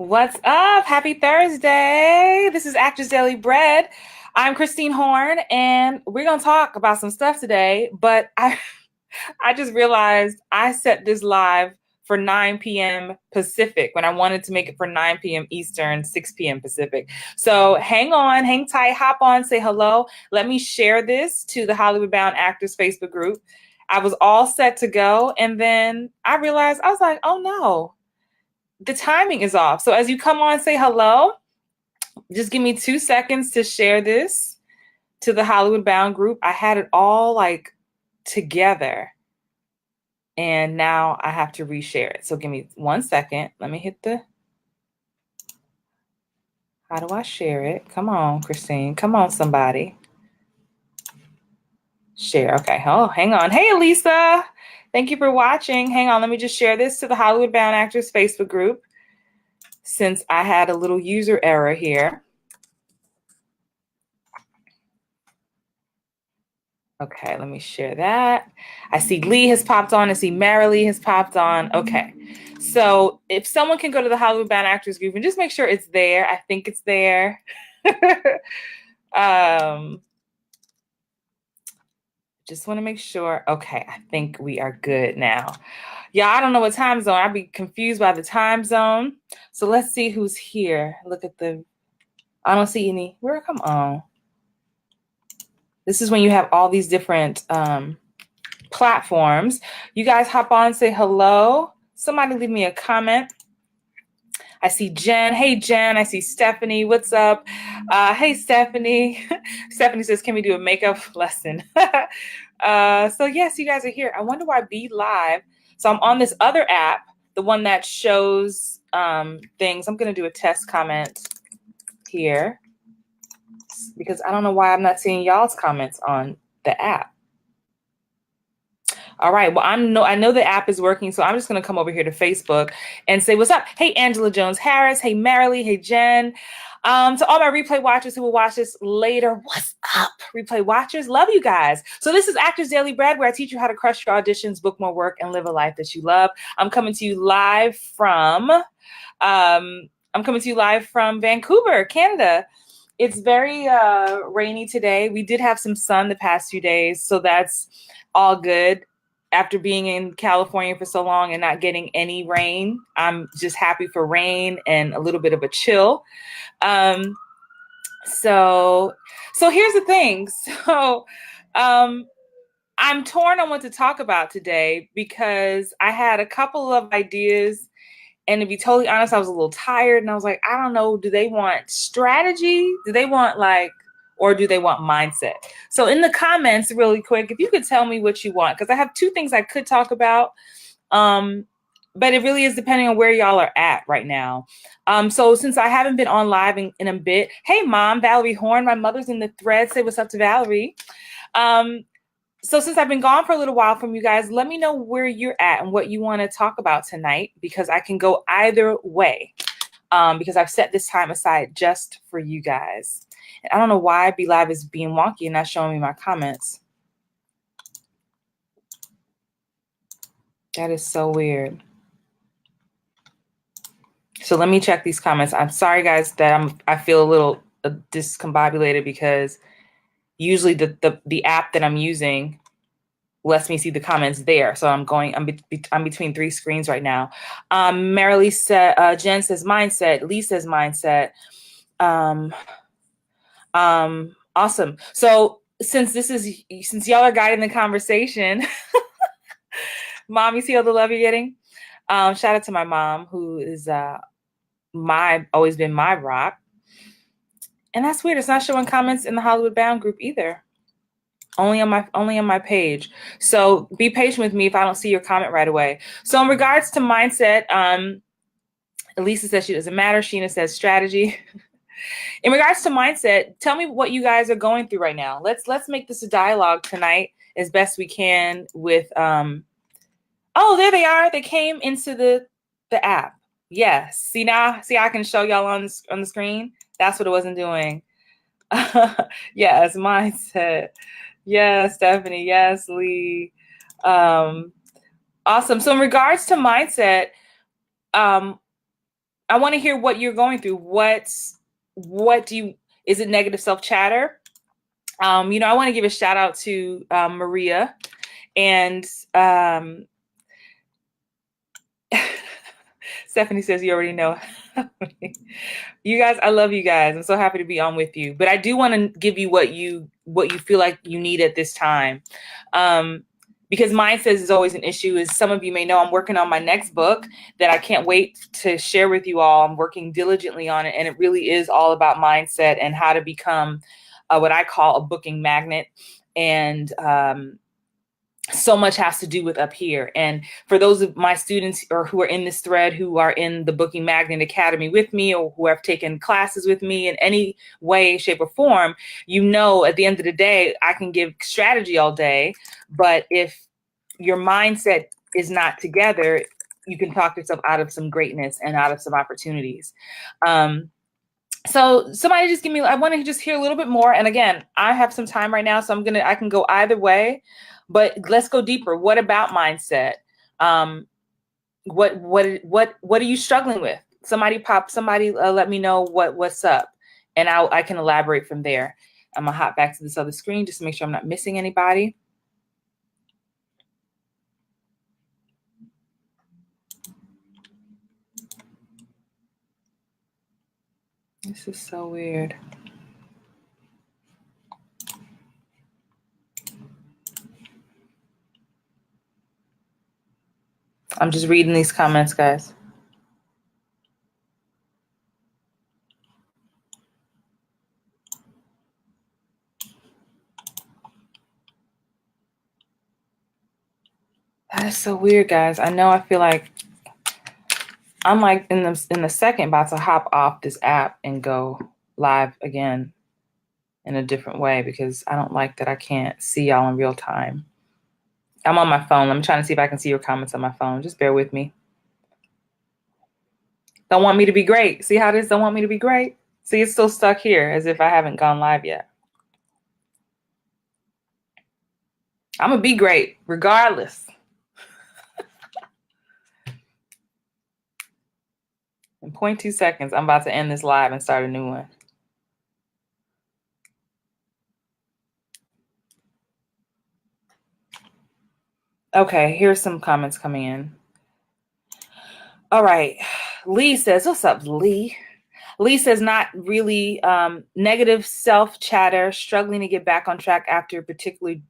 What's up? Happy Thursday. This is Actors Daily Bread. I'm Christine Horn, and we're going to talk about some stuff today, but I just realized I set this live for 9 p.m. Pacific when I wanted to make it for 9 p.m. Eastern, 6 p.m. Pacific. So hang on, hang tight, hop on, say hello. Let me share this to the Hollywood Bound Actors Facebook group. I was all set to go, and then I realized, I was like, oh no, the timing is off. So as you come on, say hello. Just give me 2 seconds to share this to the Hollywood Bound group. I had it all like together, and now I have to reshare it. So give me 1 second. Let me hit the, how do I share it? Come on, Christine. Come on, somebody. Share. Okay. Oh, hang on. Hey, Elisa. Thank you for watching. Hang on. Let me just share this to the Hollywood Bound Actors Facebook group since I had a little user error here. Okay, let me share that. I see Lee has popped on. I see Marilee has popped on. Okay, so if someone can go to the Hollywood Bound Actors group and just make sure it's there. I think it's there. Just want to make sure. Okay, I think we are good now. Yeah, I don't know what time zone. I'd be confused by the time zone. So let's see who's here. Look at the, I don't see any. Where, come on. This is when you have all these different platforms. You guys hop on, say hello. Somebody leave me a comment. I see Jen. Hey, Jen. I see Stephanie. What's up? Hey, Stephanie. Stephanie says, can we do a makeup lesson? So yes, you guys are here. I wonder why Be Live. So I'm on this other app, the one that shows things. I'm going to do a test comment here because I don't know why I'm not seeing y'all's comments on the app. All right. Well, I know the app is working, so I'm just going to come over here to Facebook and say what's up. Hey, Angela Jones Harris. Hey, Marilee. Hey, Jen. To all my replay watchers who will watch this later, what's up, replay watchers? Love you guys. So this is Actors Daily Bread, where I teach you how to crush your auditions, book more work, and live a life that you love. I'm coming to you live from Vancouver, Canada. It's very rainy today. We did have some sun the past few days, so that's all good. After being in California for so long and not getting any rain, I'm just happy for rain and a little bit of a chill. So here's the thing. So I'm torn on what to talk about today because I had a couple of ideas, and to be totally honest, I was a little tired, and I was like, I don't know, do they want strategy? Do they want or do they want mindset? So in the comments, really quick, if you could tell me what you want, because I have two things I could talk about, but it really is depending on where y'all are at right now. So since I haven't been on live in a bit, hey, Mom, Valerie Horn, my mother's in the thread. Say what's up to Valerie. So since I've been gone for a little while from you guys, let me know where you're at and what you want to talk about tonight, because I can go either way, because I've set this time aside just for you guys. I don't know why Be Live is being wonky and not showing me my comments. That is so weird. So let me check these comments. I'm sorry, guys, that I feel a little discombobulated because usually the app that I'm using lets me see the comments there. So I'm between three screens right now. Marilee said, Jen says mindset. Lee says mindset. Awesome. So since y'all are guiding the conversation, Mom, you see all the love you're getting? Shout out to my mom, who is always been my rock. And that's weird. It's not showing comments in the Hollywood Bound group either. Only on my page. So be patient with me if I don't see your comment right away. So in regards to mindset, Elisa says she doesn't matter. Sheena says strategy. In regards to mindset, tell me what you guys are going through right now. Let's make this a dialogue tonight as best we can with oh, there they are. They came into the app. Yes. See, I can show y'all on the screen. That's what it wasn't doing. Yes, mindset. Yes, Stephanie. Yes, Lee. Awesome. So in regards to mindset, I want to hear what you're going through. Is it negative self-chatter? You know, I want to give a shout out to Maria and Stephanie says you already know. You guys, I love you guys. I'm so happy to be on with you. But I do want to give you what you feel like you need at this time. Because mindset is always an issue. As some of you may know, I'm working on my next book that I can't wait to share with you all. I'm working diligently on it. And it really is all about mindset and how to become what I call a booking magnet. And so much has to do with up here. And for those of my students or who are in this thread, who are in the Booking Magnet Academy with me, or who have taken classes with me in any way, shape, or form, you know, at the end of the day, I can give strategy all day. But if your mindset is not together, you can talk yourself out of some greatness and out of some opportunities. So somebody just give me, I want to just hear a little bit more. And again, I have some time right now, so I can go either way. But let's go deeper. What about mindset? What are you struggling with? Somebody let me know what's up, and I can elaborate from there. I'm gonna hop back to this other screen just to make sure I'm not missing anybody. This is so weird. I'm just reading these comments, guys. That is so weird, guys. I know I feel like I'm like in the second about to hop off this app and go live again in a different way because I don't like that I can't see y'all in real time. I'm on my phone. I'm trying to see if I can see your comments on my phone. Just bear with me. Don't want me to be great. See how this don't want me to be great? See, it's still stuck here as if I haven't gone live yet. I'm going to be great regardless. In 0.2 seconds, I'm about to end this live and start a new one. Okay, here's some comments coming in. All right. Lee says, what's up, Lee? Lee says, not really, negative self-chatter, struggling to get back on track after particularly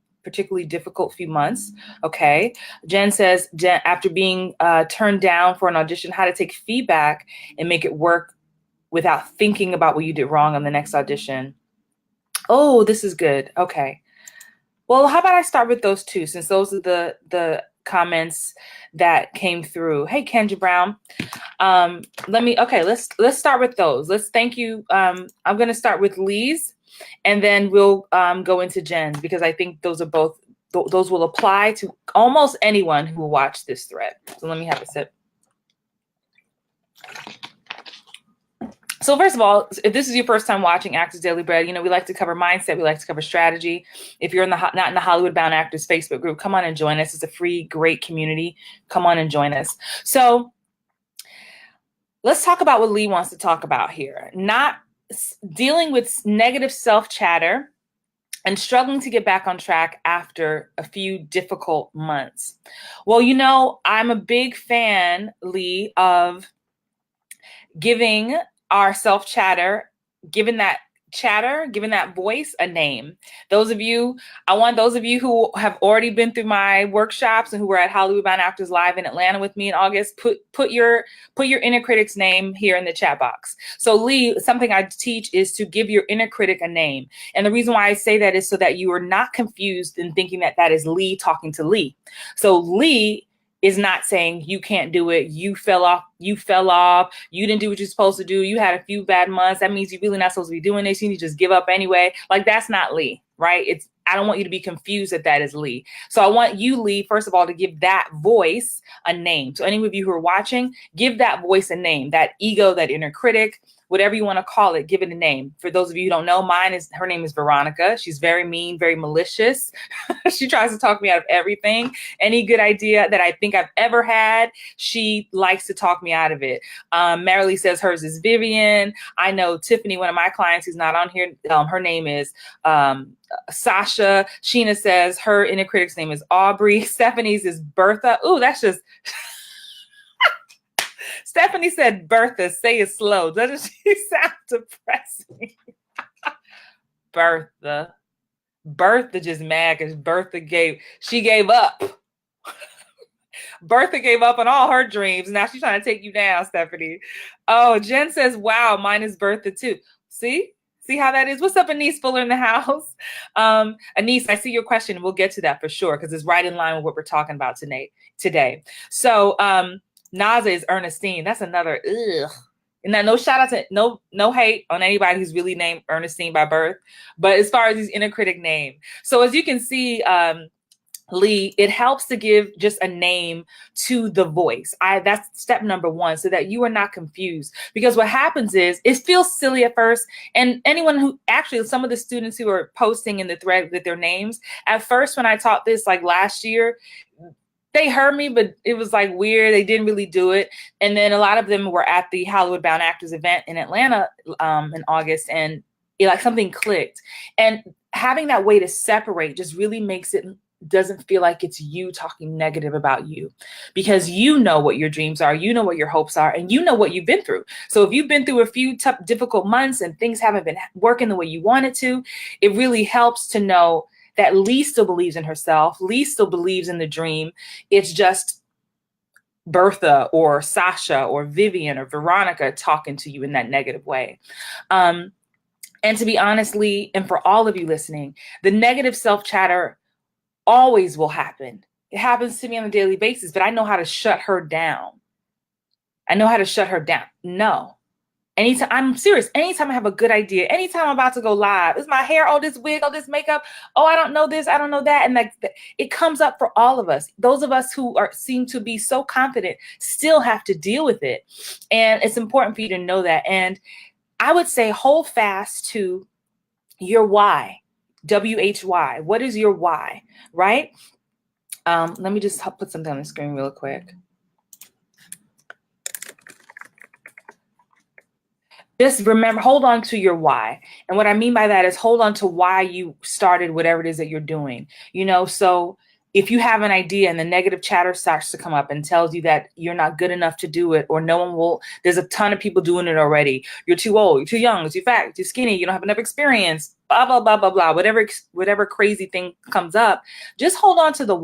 difficult few months. Okay. Jen says, after being turned down for an audition, how to take feedback and make it work without thinking about what you did wrong on the next audition. Oh, this is good. Okay. Well, how about I start with those two, since those are the comments that came through. Hey, Kendra Brown. Let's start with those. Let's thank you. I'm going to start with Lee's, and then we'll go into Jen's, because I think those will apply to almost anyone who will watch this thread. So let me have a sip. So first of all, if this is your first time watching Actors Daily Bread, you know, we like to cover mindset. We like to cover strategy. If you're not in the Hollywood Bound Actors Facebook group, come on and join us. It's a free, great community. Come on and join us. So let's talk about what Lee wants to talk about here. Not dealing with negative self-chatter and struggling to get back on track after a few difficult months. Well, you know, I'm a big fan, Lee, of giving our self-chatter, giving that voice a name. I want those of you who have already been through my workshops and who were at Hollywood Bound Actors Live in Atlanta with me in August, put your inner critic's name here in the chat box. So Lee, something I teach is to give your inner critic a name. And the reason why I say that is so that you are not confused in thinking that is Lee talking to Lee. So Lee is not saying you can't do it, you fell off, you didn't do what you're supposed to do, you had a few bad months, that means you're really not supposed to be doing this, you need to just give up anyway. Like, that's not Lee, right? I don't want you to be confused that is Lee. So I want you, Lee, first of all, to give that voice a name. So any of you who are watching, give that voice a name, that ego, that inner critic, whatever you want to call it, give it a name. For those of you who don't know, her name is Veronica. She's very mean, very malicious. She tries to talk me out of everything. Any good idea that I think I've ever had, she likes to talk me out of it. Marilee says hers is Vivian. I know Tiffany, one of my clients who's not on here, her name is Sasha. Sheena says her inner critic's name is Aubrey. Stephanie's is Bertha. Ooh, that's just... Stephanie said, Bertha, say it slow. Doesn't she sound depressing? Bertha. Bertha just mad because she gave up. Bertha gave up on all her dreams. Now she's trying to take you down, Stephanie. Oh, Jen says, wow, mine is Bertha too. See how that is? What's up, Anise Fuller in the house? Anise, I see your question. We'll get to that for sure because it's right in line with what we're talking about today. So Naza is Ernestine. That's another ugh. And now no shout out to no hate on anybody who's really named Ernestine by birth. But as far as these inner critic name. So as you can see, Lee, it helps to give just a name to the voice. That's step number one, so that you are not confused. Because what happens is it feels silly at first. And anyone who actually, some of the students who are posting in the thread with their names, at first when I taught this like last year, they heard me, but it was like weird. They didn't really do it. And then a lot of them were at the Hollywood Bound Actors event in Atlanta in August, and something clicked. And having that way to separate just really makes it doesn't feel like it's you talking negative about you, because you know what your dreams are, you know what your hopes are, and you know what you've been through. So if you've been through a few tough, difficult months and things haven't been working the way you wanted to, it really helps to know that Lee still believes in herself. Lee still believes in the dream. It's just Bertha or Sasha or Vivian or Veronica talking to you in that negative way. And to be honest, Lee, and for all of you listening, the negative self-chatter always will happen. It happens to me on a daily basis, but I know how to shut her down. No. Anytime, I'm serious. Anytime I have a good idea, anytime I'm about to go live, is my hair, oh, this wig, oh, this makeup, oh, I don't know this, I don't know that. And it comes up for all of us. Those of us who seem to be so confident still have to deal with it. And it's important for you to know that. And I would say hold fast to your why, WHY. What is your why, right? Let me just put something on the screen real quick. Just remember, hold on to your why. And what I mean by that is hold on to why you started whatever it is that you're doing. So if you have an idea and the negative chatter starts to come up and tells you that you're not good enough to do it, or no one will, there's a ton of people doing it already. You're too old, you're too young, you're too fat, you're too skinny, you don't have enough experience, blah, blah, blah, blah, blah, whatever crazy thing comes up, just hold on to the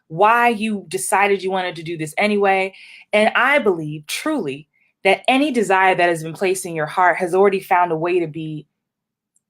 why you decided you wanted to do this anyway. And I believe truly that any desire that has been placed in your heart has already found a way to be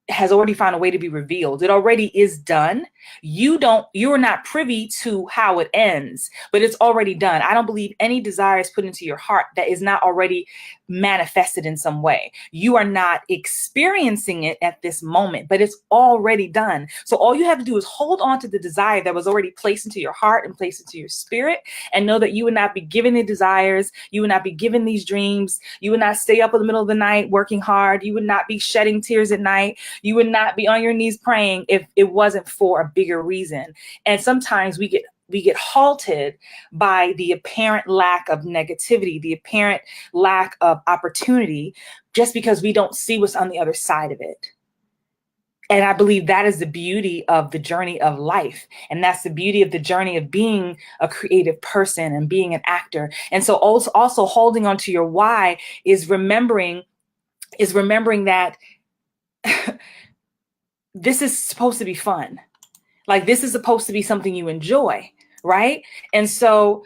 revealed. It already is done. You're not privy to how it ends, but it's already done. I don't believe any desire is put into your heart that is not already manifested in some way. You are not experiencing it at this moment, but it's already done. So all you have to do is hold on to the desire that was already placed into your heart and placed into your spirit, and know that you would not be given the desires. You would not be given these dreams. You would not stay up in the middle of the night working hard. You would not be shedding tears at night. You would not be on your knees praying if it wasn't for a bigger reason. And sometimes we get halted by the apparent lack of negativity, the apparent lack of opportunity, just because we don't see what's on the other side of it. And I believe that is the beauty of the journey of life. And that's the beauty of the journey of being a creative person and being an actor. And so also holding on to your why is remembering that this is supposed to be fun. Like, this is supposed to be something you enjoy, right? And so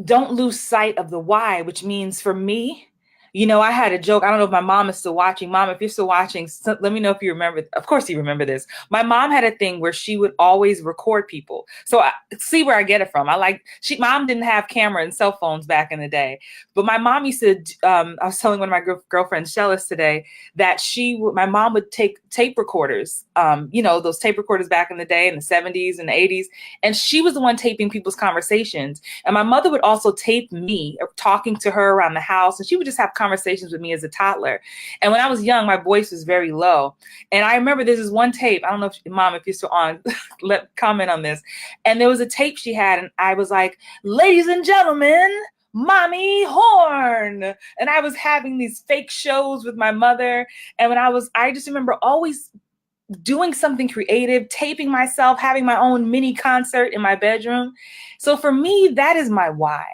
don't lose sight of the why, which means for me, I had a joke. I don't know if my mom is still watching. Mom, if you're still watching, let me know if you remember. Of course you remember this. My mom had a thing where she would always record people. So see where I get it from. Mom didn't have camera and cell phones back in the day. But my mom used to, I was telling one of my girlfriends, Shellis, today, that my mom would take tape recorders, those tape recorders back in the day in the 70s and the 80s. And she was the one taping people's conversations. And my mother would also tape me talking to her around the house. And she would just have conversations with me as a toddler. And when I was young, my voice was very low. And I remember there's this one tape. I don't know if Mom, if you're still on, comment on this. And there was a tape she had, and I was like, ladies and gentlemen, Mommy Horn. And I was having these fake shows with my mother. And I just remember always doing something creative, taping myself, having my own mini concert in my bedroom. So for me, that is my why.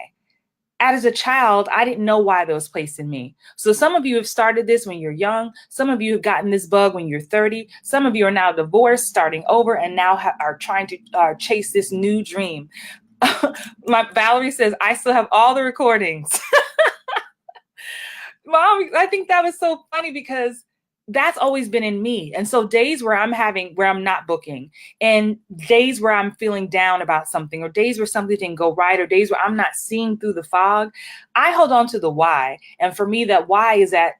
As a child, I didn't know why that was placed in me. So some of you have started this when you're young. Some of you have gotten this bug when you're 30. Some of you are now divorced, starting over, and now are trying to chase this new dream. Valerie says, I still have all the recordings. Mom, I think that was so funny because that's always been in me. And so days where I'm not booking, and days where I'm feeling down about something, or days where something didn't go right, or days where I'm not seeing through the fog, I hold on to the why. And for me, that why is that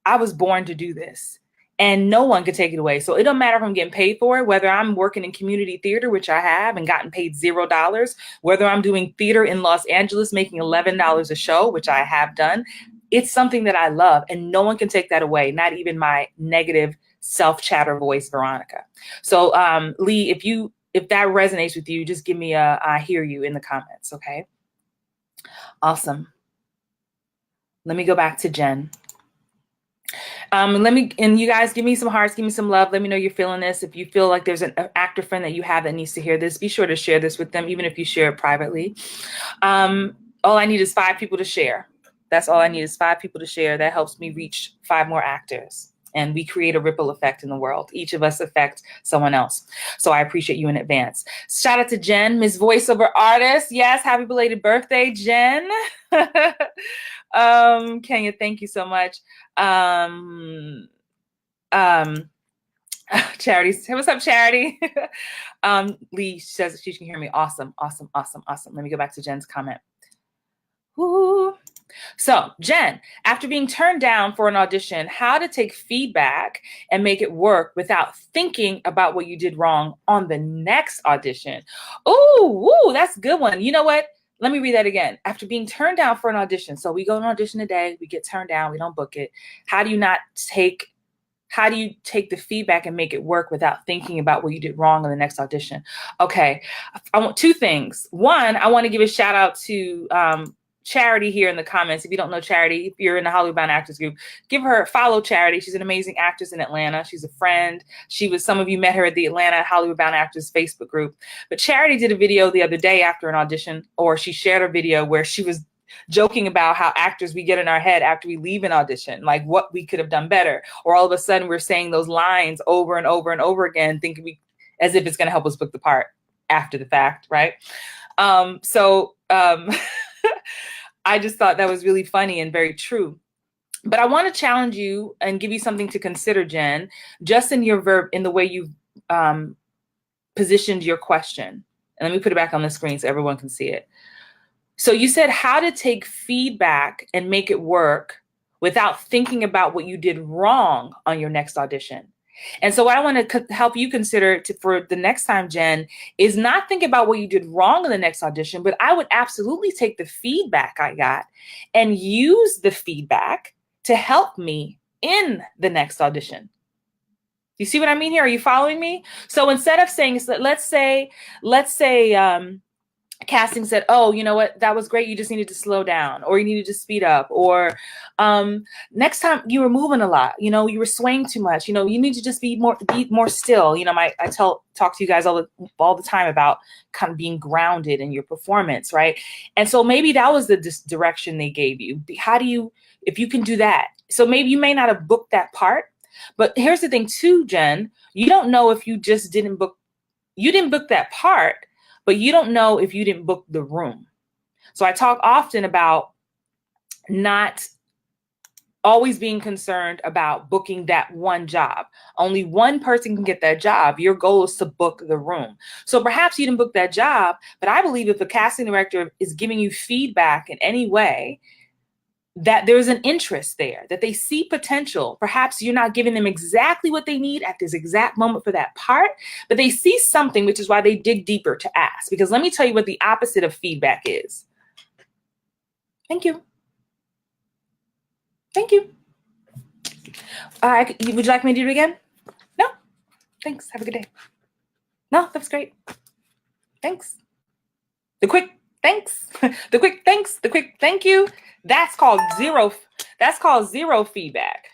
I was born to do this. And no one could take it away. So it don't matter if I'm getting paid for it, whether I'm working in community theater, which I have and gotten paid $0, whether I'm doing theater in Los Angeles, making $11 a show, which I have done. It's something that I love, and no one can take that away, not even my negative self-chatter voice, Veronica. So Lee, if that resonates with you, just give me a I hear you in the comments, okay? Awesome. Let me go back to Jen. And you guys give me some hearts, give me some love. Let me know you're feeling this. If you feel like there's an actor friend that you have that needs to hear this, be sure to share this with them, even if you share it privately. All I need is 5 people to share. That's all I need is 5 people to share. That helps me reach 5 more actors. And we create a ripple effect in the world. Each of us affect someone else. So I appreciate you in advance. Shout out to Jen, Miss Voiceover Artist. Yes, happy belated birthday, Jen. Kenya, thank you so much. Charity, what's up, Charity? Lee says she can hear me. Awesome, awesome, awesome, awesome. Let me go back to Jen's comment. Woo. So Jen, after being turned down for an audition, how to take feedback and make it work without thinking about what you did wrong on the next audition. Ooh, that's a good one. You know what? Let me read that again. After being turned down for an audition. So we go to an audition today, we get turned down, we don't book it. How do you take the feedback and make it work without thinking about what you did wrong on the next audition? Okay, I want 2 things. One, I want to give a shout out to Charity here in the comments. If you don't know Charity, if you're in the Hollywood Bound Actors group, follow Charity. She's an amazing actress in Atlanta. She's a friend. Some of you met her at the Atlanta Hollywood Bound Actors Facebook group. But Charity did a video the other day after an audition, or she shared a video where she was joking about how actors, we get in our head after we leave an audition, like what we could have done better. Or all of a sudden we're saying those lines over and over and over again, thinking as if it's going to help us book the part after the fact, right? I just thought that was really funny and very true. But I want to challenge you and give you something to consider, Jen, just in the way you've positioned your question. And let me put it back on the screen so everyone can see it. So you said how to take feedback and make it work without thinking about what you did wrong on your next audition. And so what I want to help you consider for the next time, Jen, is not think about what you did wrong in the next audition, but I would absolutely take the feedback I got and use the feedback to help me in the next audition. You see what I mean here? Are you following me? So instead of saying, let's say casting said, oh, you know what, that was great, you just needed to slow down, or you needed to speed up, or next time you were moving a lot, you were swaying too much, you need to just be more still. I talk to you guys all the time about kind of being grounded in your performance, right? And so maybe that was the direction they gave you. If you can do that, so maybe you may not have booked that part, but here's the thing too, Jen, you don't know if you didn't book that part, but you don't know if you didn't book the room. So I talk often about not always being concerned about booking that one job. Only one person can get that job. Your goal is to book the room. So perhaps you didn't book that job, but I believe if the casting director is giving you feedback in any way, that there's an interest there, that they see potential. Perhaps you're not giving them exactly what they need at this exact moment for that part, but they see something, which is why they dig deeper to ask. Because let me tell you what the opposite of feedback is. Thank you. Thank you. Would you like me to do it again? No? Thanks. Have a good day. No, that was great. Thanks. The quick thanks. The quick thanks. The quick thank you. That's called zero. That's called zero feedback.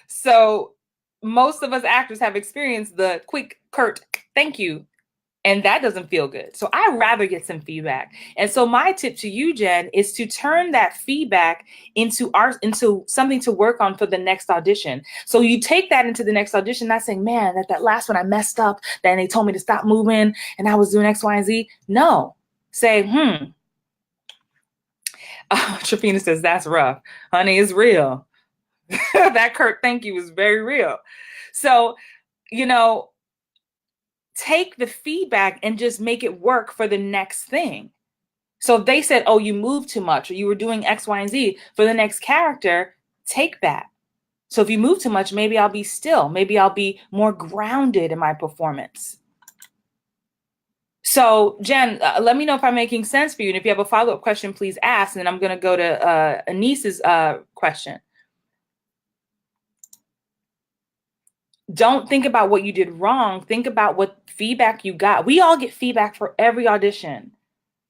So most of us actors have experienced the quick, curt thank you, and that doesn't feel good. So I'd rather get some feedback. And so my tip to you, Jen, is to turn that feedback into something to work on for the next audition. So you take that into the next audition, not saying, man, that last one I messed up, then they told me to stop moving and I was doing X, Y, and Z. No. Say, Trafina says, that's rough. Honey, it's real. That curt thank you is very real. So, take the feedback and just make it work for the next thing. So if they said, oh, you moved too much, or you were doing X, Y, and Z, for the next character, take that. So if you move too much, maybe I'll be still. Maybe I'll be more grounded in my performance. So Jen, let me know if I'm making sense for you. And if you have a follow-up question, please ask. And then I'm going to go to Anis's question. Don't think about what you did wrong. Think about what feedback you got. We all get feedback for every audition.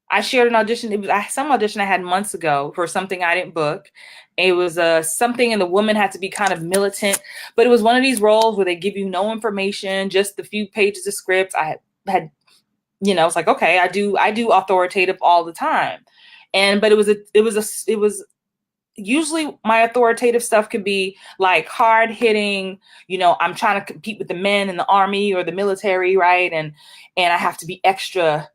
I shared an audition. It was some audition I had months ago for something I didn't book. It was something, and the woman had to be kind of militant, but it was one of these roles where they give you no information, just a few pages of script. I had, it's like, okay, I do authoritative all the time, but it was usually my authoritative stuff could be like hard hitting, I'm trying to compete with the men in the army or the military, right? And I have to be extra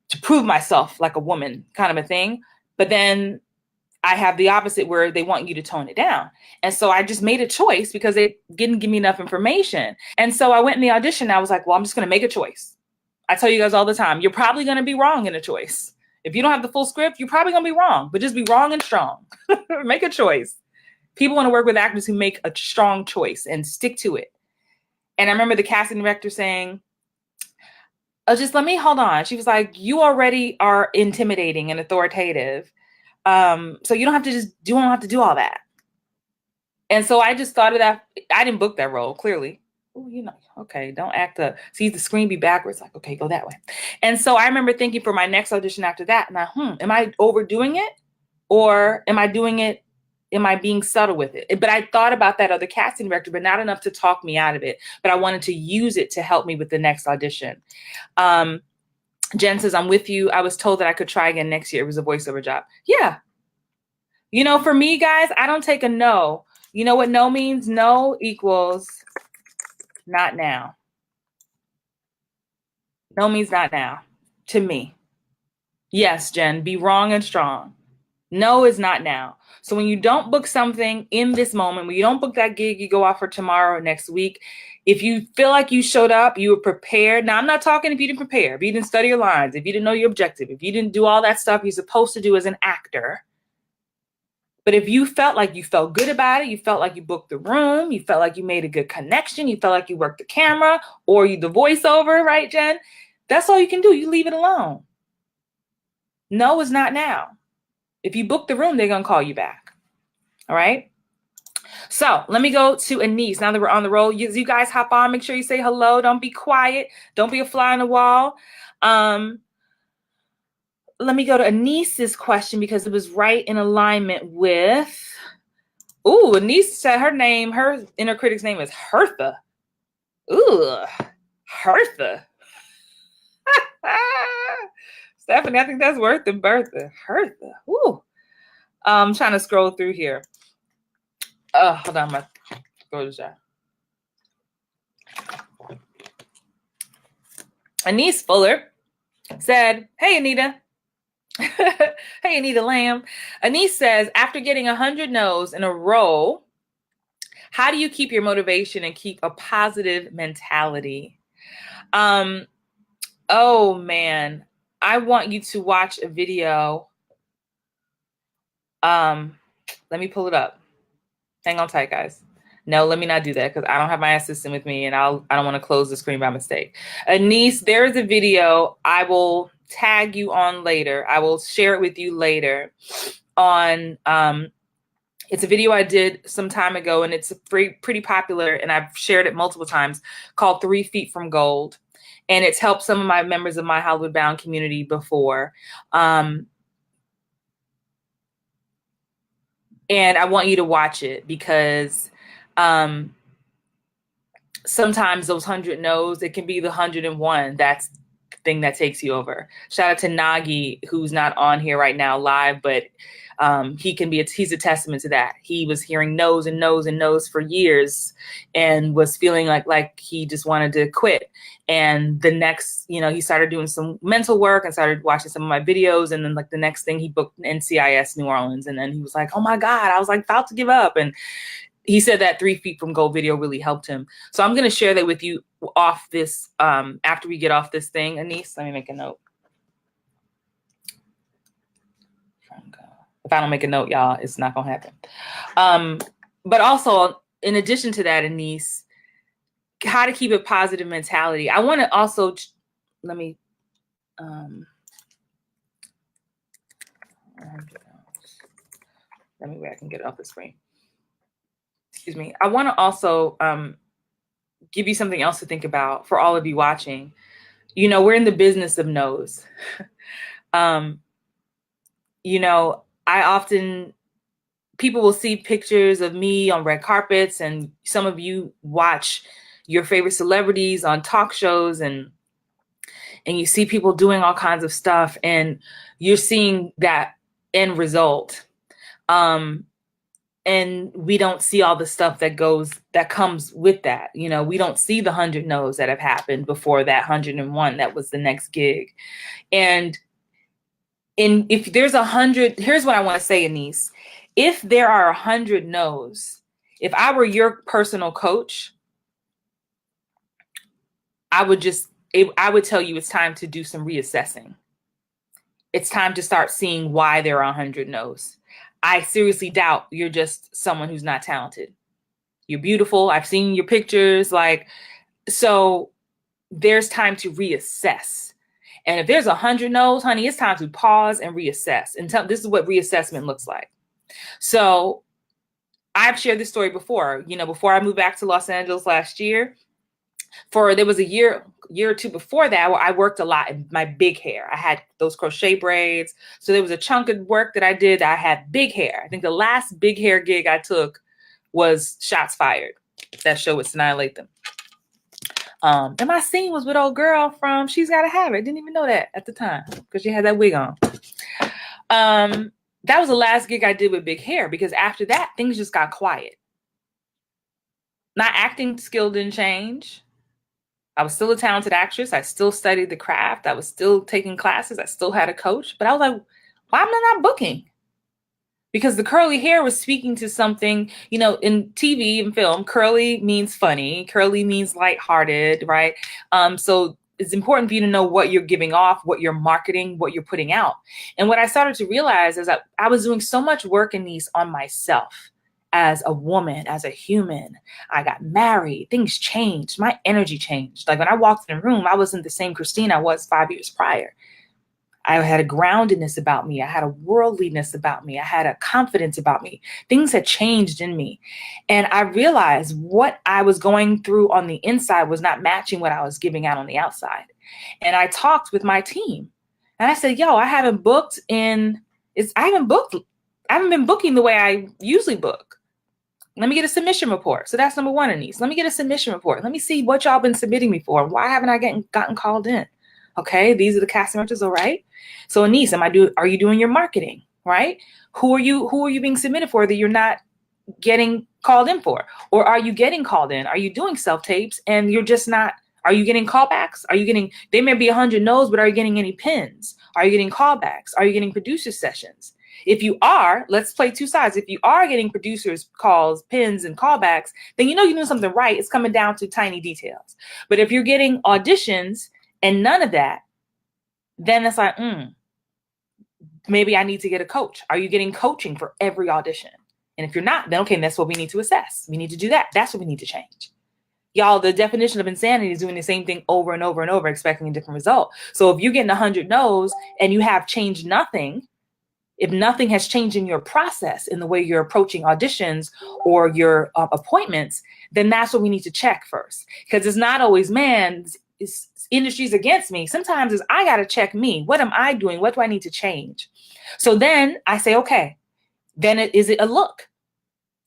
to prove myself like a woman kind of a thing. But then I have the opposite where they want you to tone it down. And so I just made a choice because they didn't give me enough information. And so I went in the audition. And I was like, well, I'm just going to make a choice. I tell you guys all the time, you're probably going to be wrong in a choice. If you don't have the full script, you're probably going to be wrong, but just be wrong and strong. Make a choice. People want to work with actors who make a strong choice and stick to it. And I remember the casting director saying, just let me hold on. She was like, you already are intimidating and authoritative. So you don't have to do all that. And so I just thought of that. I didn't book that role, clearly. Ooh, okay, don't act up. See the screen be backwards. Like, okay, go that way. And so I remember thinking for my next audition after that, now, am I overdoing it? Or am I doing it? Am I being subtle with it? But I thought about that other casting director, but not enough to talk me out of it. But I wanted to use it to help me with the next audition. Jen says, I'm with you. I was told that I could try again next year. It was a voiceover job. Yeah. For me, guys, I don't take a no. You know what no means? No equals not now. No means not now to me. Yes, Jen, be wrong and strong. No is not now. So when you don't book something in this moment, when you don't book that gig, you go off for tomorrow or next week. If you feel like you showed up, you were prepared. Now, I'm not talking if you didn't prepare, if you didn't study your lines, if you didn't know your objective, if you didn't do all that stuff you're supposed to do as an actor. But if you felt like you felt good about it, you felt like you booked the room, you felt like you made a good connection, you felt like you worked the camera or the voiceover, right, Jen? That's all you can do. You leave it alone. No is not now. If you book the room, they're going to call you back. All right. So let me go to Anise. Now that we're on the roll, you guys hop on. Make sure you say hello. Don't be quiet. Don't be a fly on the wall. Let me go to Anise's question because it was right in alignment with. Ooh, Anise said her inner critic's name is Hertha. Ooh, Hertha. Stephanie, I think that's worse than Bertha. Hertha. Ooh. I'm trying to scroll through here. Hold on, my throat is dry. Anise Fuller said, hey, Anita. Hey, Anita Lamb. Anise says, after getting 100 no's in a row, how do you keep your motivation and keep a positive mentality? Oh, man. I want you to watch a video. Let me pull it up. Hang on tight, guys. No, let me not do that because I don't have my assistant with me and I don't want to close the screen by mistake. Anise, there is a video I will tag you on later. I will share it with you later on It's a video I did some time ago, and it's pretty popular, and I've shared it multiple times, called 3 Feet from Gold. And it's helped some of my members of my Hollywood Bound community before. And I want you to watch it because sometimes those 100 no's, it can be the 101. That's the thing that takes you over. Shout out to Nagi, who's not on here right now live, but he's a testament to that. He was hearing no's and no's and no's for years and was feeling like he just wanted to quit. And the next, he started doing some mental work and started watching some of my videos. And then like the next thing, he booked NCIS New Orleans. And then he was like, oh my God, I was like about to give up. And he said that 3 Feet from Gold video really helped him. So I'm going to share that with you off this, after we get off this thing. Anise, let me make a note. If I don't make a note, y'all, it's not going to happen. But also, in addition to that, Anise, how to keep a positive mentality. I want to also, let me where I can get it off the screen. Excuse me. I want to also give you something else to think about for all of you watching. We're in the business of no's. I often, people will see pictures of me on red carpets, and some of you watch your favorite celebrities on talk shows, and you see people doing all kinds of stuff, and you're seeing that end result. And we don't see all the stuff that comes with that. We don't see the 100 no's that have happened before that 101 that was the next gig. And if there's 100, here's what I want to say, Anise. If there are 100 no's, if I were your personal coach, I would tell you it's time to do some reassessing. It's time to start seeing why there are 100 no's. I seriously doubt you're just someone who's not talented. You're beautiful. I've seen your pictures. So there's time to reassess. And if there's 100 no's, honey, it's time to pause and reassess. And this is what reassessment looks like. So I've shared this story before. Before I moved back to Los Angeles last year, there was a year or two before that where I worked a lot in my big hair. I had those crochet braids. So there was a chunk of work that I did. I had big hair. I think the last big hair gig I took was Shots Fired. That show with Sanaa Lathan. And my scene was with old girl from She's Gotta Have It. Didn't even know that at the time because she had that wig on. That was the last gig I did with big hair, because after that, things just got quiet. My acting skill didn't change. I was still a talented actress. I still studied the craft. I was still taking classes. I still had a coach. But I was like, why am I not booking? Because the curly hair was speaking to something, in TV and film, curly means funny. Curly means lighthearted, right? So it's important for you to know what you're giving off, what you're marketing, what you're putting out. And what I started to realize is that I was doing so much work in these on myself as a woman, as a human. I got married. Things changed. My energy changed. Like when I walked in the room, I wasn't the same Christine I was 5 years prior. I had a groundedness about me. I had a worldliness about me. I had a confidence about me. Things had changed in me. And I realized what I was going through on the inside was not matching what I was giving out on the outside. And I talked with my team and I said, I haven't been booking the way I usually book. Let me get a submission report. So that's number one, Anise. Let me get a submission report. Let me see what y'all been submitting me for. Why haven't I gotten called in? Okay, these are the casting directors, all right. So Anise, are you doing your marketing, right? Who are you being submitted for that you're not getting called in for? Or are you getting called in? Are you doing self-tapes and you're just not, are you getting callbacks? They may be 100 no's, but are you getting any pins? Are you getting callbacks? Are you getting producer sessions? If you are, let's play two sides. If you are getting producers calls, pins, and callbacks, then you're doing something right. It's coming down to tiny details. But if you're getting auditions and none of that, then it's like, maybe I need to get a coach. Are you getting coaching for every audition? And if you're not, then okay, that's what we need to assess. We need to do that. That's what we need to change. Y'all, the definition of insanity is doing the same thing over and over and over, expecting a different result. So if you're getting 100 no's and you have changed nothing, If nothing has changed in your process, in the way you're approaching auditions or your appointments, then that's what we need to check first. Because it's not always, man, it's industry's against me. Sometimes it's, I got to check me. What am I doing? What do I need to change? So then I say, okay, then is it a look?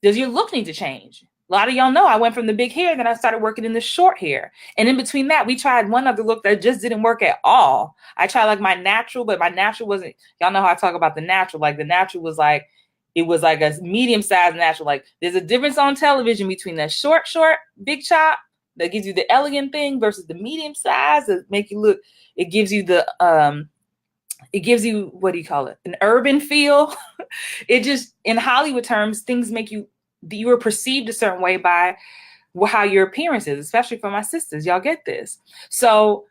Does your look need to change? A lot of y'all know I went from the big hair, then I started working in the short hair. And in between that, we tried one other look that just didn't work at all. I tried like my natural, but my natural wasn't, y'all know how I talk about the natural. Like the natural was like, it was like a medium-sized natural. Like there's a difference on television between that short, big chop that gives you the elegant thing versus the medium size that make you look, it gives you the, it gives you, what do you call it? An urban feel. It just, in Hollywood terms, things make you, you are perceived a certain way by how your appearance is, especially for my sisters. Y'all get this. So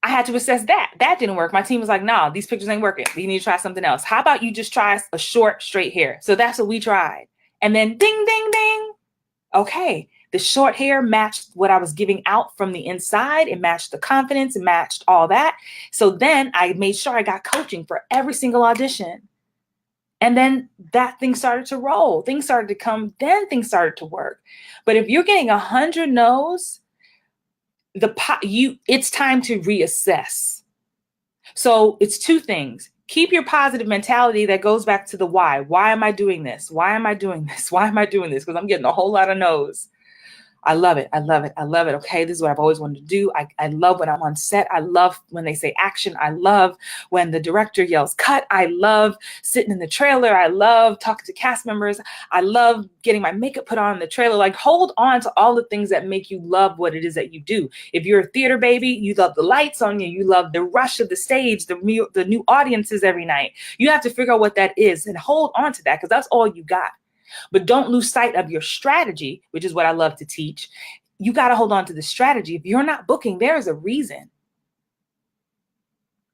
I had to assess that. That didn't work. My team was like, no, these pictures ain't working. You need to try something else. How about you just try a short, straight hair? So that's what we tried. And then ding, ding, ding. Okay. The short hair matched what I was giving out from the inside. It matched the confidence. It matched all that. So then I made sure I got coaching for every single audition. And then that thing started to roll. Things started to come. Then things started to work. But if you're getting 100 no's, it's time to reassess. So it's two things. Keep your positive mentality that goes back to the why. Why am I doing this? Why am I doing this? Why am I doing this? Because I'm getting a whole lot of no's. I love it. I love it. I love it. Okay, this is what I've always wanted to do. I love when I'm on set. I love when they say action. I love when the director yells cut. I love sitting in the trailer. I love talking to cast members. I love getting my makeup put on in the trailer. Like, hold on to all the things that make you love what it is that you do. If you're a theater baby, you love the lights on you. You love the rush of the stage, the new audiences every night. You have to figure out what that is and hold on to that, because that's all you got. But don't lose sight of your strategy, which is what I love to teach. You got to hold on to the strategy. If you're not booking, there is a reason.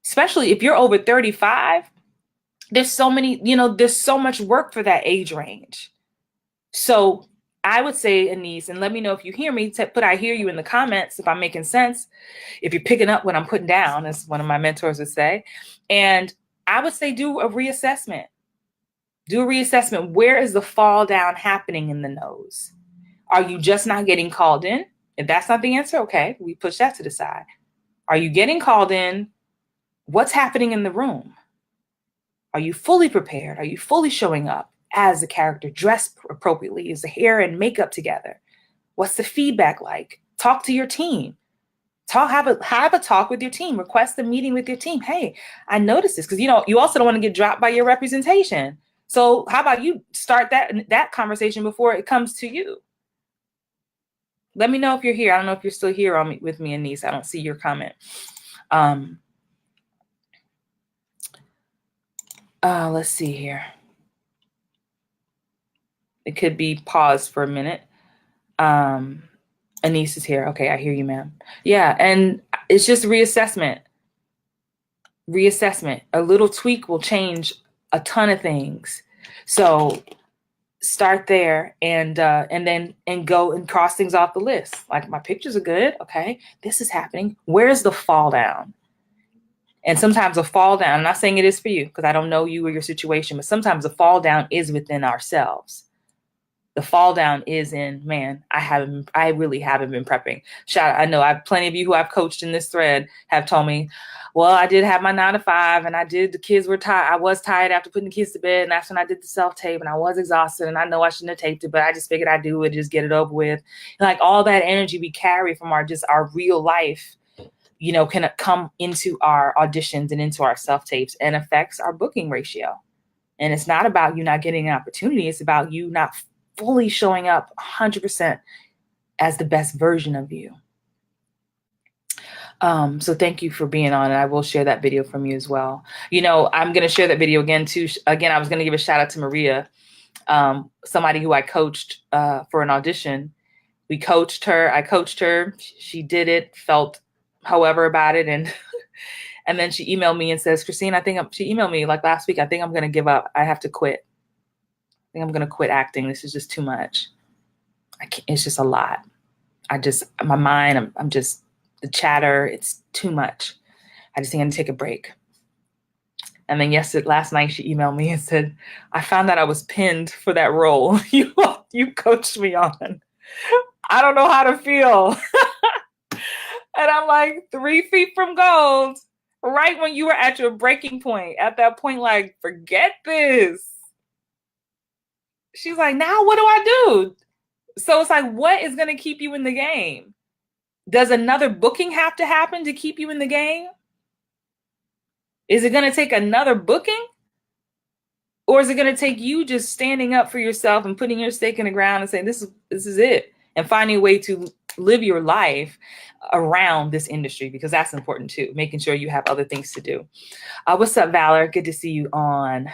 Especially if you're over 35, there's so many, there's so much work for that age range. So I would say, Anise, and let me know if you hear me, put I hear you in the comments if I'm making sense, if you're picking up what I'm putting down, as one of my mentors would say. And I would say do a reassessment. Do a reassessment. Where is the fall down happening in the nose? Are you just not getting called in? If that's not the answer, okay, we push that to the side. Are you getting called in? What's happening in the room? Are you fully prepared? Are you fully showing up as a character, dressed appropriately? Is the hair and makeup together? What's the feedback like? Talk to your team. Have a talk with your team. Request a meeting with your team. Hey, I noticed this, because you also don't want to get dropped by your representation. So how about you start that conversation before it comes to you? Let me know if you're here. I don't know if you're still here with me, Anise. I don't see your comment. Let's see here. It could be paused for a minute. Anise is here. Okay, I hear you, ma'am. Yeah, and it's just reassessment. Reassessment. A little tweak will change a ton of things. So start there and go and cross things off the list. Like, my pictures are good. Okay, this is happening. Where's the fall down? And sometimes a fall down, I'm not saying it is for you because I don't know you or your situation, but sometimes a fall down is within ourselves. The fall down is in, man, I really haven't been prepping. I know plenty of you who I've coached in this thread have told me, well, I did have my 9 to 5 and the kids were tired. I was tired after putting the kids to bed. And that's when I did the self-tape and I was exhausted. And I know I shouldn't have taped it, but I just figured I'd do it, just get it over with. And like, all that energy we carry from our real life, can come into our auditions and into our self-tapes and affects our booking ratio. And it's not about you not getting an opportunity. It's about you not fully showing up 100% as the best version of you. So thank you for being on, and I will share that video from you as well. I'm going to share that video again too. Again, I was going to give a shout out to Maria, somebody who I coached for an audition. We coached her. I coached her. She did it, felt however about it. And and then she emailed me and says, Christine, she emailed me like last week. I think I'm going to give up. I have to quit. I think I'm going to quit acting. This is just too much. It's just a lot. My mind, I'm just, the chatter, it's too much. I just think I'm going to take a break. And then last night she emailed me and said, I found out I was pinned for that role you coached me on. I don't know how to feel. And I'm like, 3 feet from gold, right when you were at your breaking point. At that point, like, forget this. She's like, now what do I do? So it's like, what is going to keep you in the game? Does another booking have to happen to keep you in the game? Is it going to take another booking? Or is it going to take you just standing up for yourself and putting your stake in the ground and saying, this is it, and finding a way to live your life around this industry? Because that's important too, making sure you have other things to do. What's up, Valor? Good to see you on.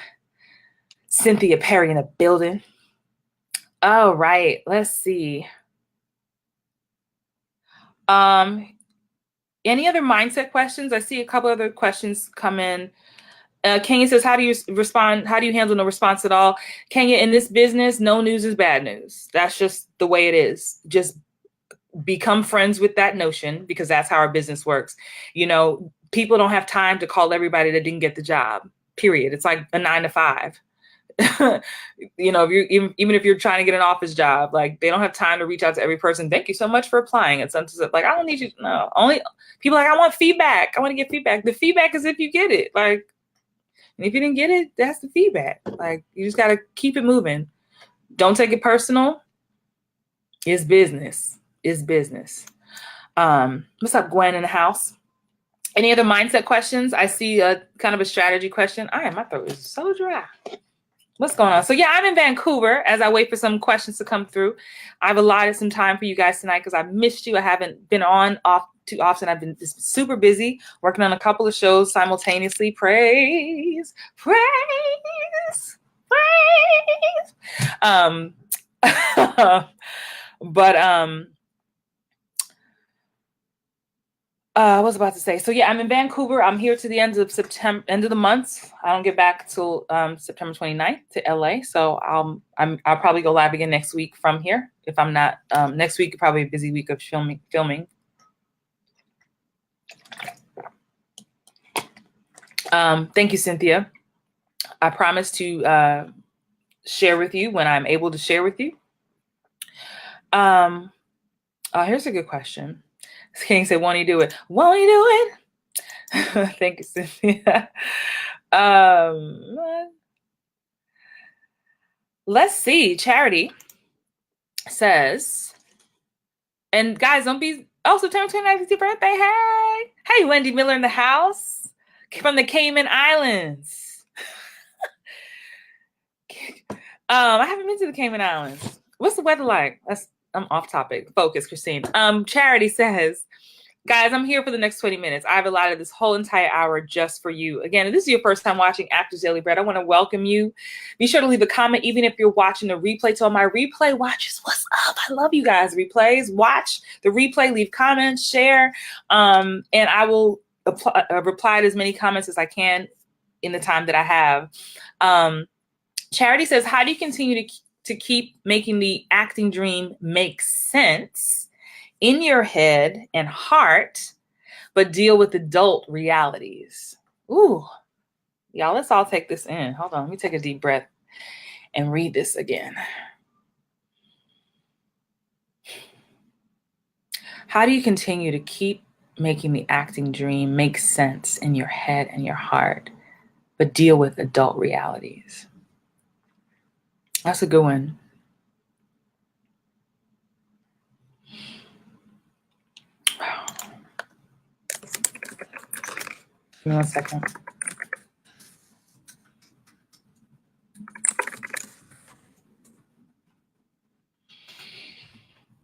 Cynthia Perry in the building. All right, let's see. Any other mindset questions? I see a couple other questions come in. Kenya says, how do you respond? How do you handle no response at all? Kenya, in this business, no news is bad news. That's just the way it is. Just become friends with that notion, because that's how our business works. You know, people don't have time to call everybody that didn't get the job, period. It's like a 9 to 5. You know, if you even if you're trying to get an office job, like, they don't have time to reach out to every person. Thank you so much for applying. It's like, I don't need you. No, only people like, I want feedback. I want to get feedback. The feedback is if you get it. Like, and if you didn't get it, that's the feedback. Like, you just got to keep it moving. Don't take it personal. It's business. It's business. What's up, Gwen in the house? Any other mindset questions? I see a kind of a strategy question. My throat is so dry. What's going on? So yeah, I'm in Vancouver as I wait for some questions to come through. I've allotted some time for you guys tonight because I missed you. I haven't been off too often. I've been just super busy working on a couple of shows simultaneously. Praise. I was about to say, so yeah, I'm in Vancouver. I'm here to the end of September, end of the month. I don't get back till September 29th to LA. So I'll probably go live again next week from here. If I'm not, next week, probably a busy week of filming. Thank you, Cynthia. I promise to share with you when I'm able to share with you. Here's a good question. King said, won't you do it? Won't you do it? Thank you, Cynthia. Let's see. Charity says, and guys, don't be, September 29th is your birthday. Hey, Wendy Miller in the house from the Cayman Islands. I haven't been to the Cayman Islands. What's the weather like? I'm off topic. Focus, Christine. Charity says, guys, I'm here for the next 20 minutes. I've allotted this whole entire hour just for you. Again, if this is your first time watching Actors Daily Bread, I want to welcome you. Be sure to leave a comment, even if you're watching the replay. To all my replay watchers, what's up? I love you guys. Replays, watch the replay, leave comments, share, and I will reply to as many comments as I can in the time that I have. Charity says, how do you continue to keep making the acting dream make sense in your head and heart, but deal with adult realities? Ooh, y'all, let's all take this in. Hold on, let me take a deep breath and read this again. How do you continue to keep making the acting dream make sense in your head and your heart, but deal with adult realities? That's a good one. Give me 1 second.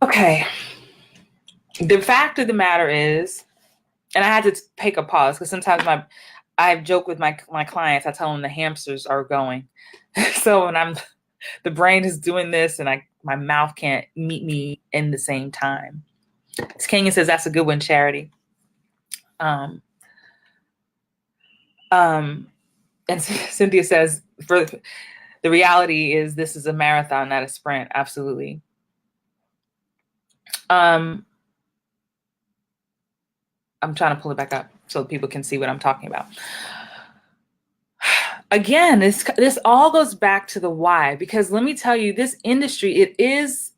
Okay. The fact of the matter is, and I had to take a pause because sometimes I joke with my clients. I tell them the hamsters are going. So when the brain is doing this and my mouth can't meet me in the same time. Kenya says that's a good one, Charity. And Cynthia says, for the reality is this is a marathon, not a sprint. Absolutely. I'm trying to pull it back up so people can see what I'm talking about. Again, this all goes back to the why, because let me tell you, this industry, it is,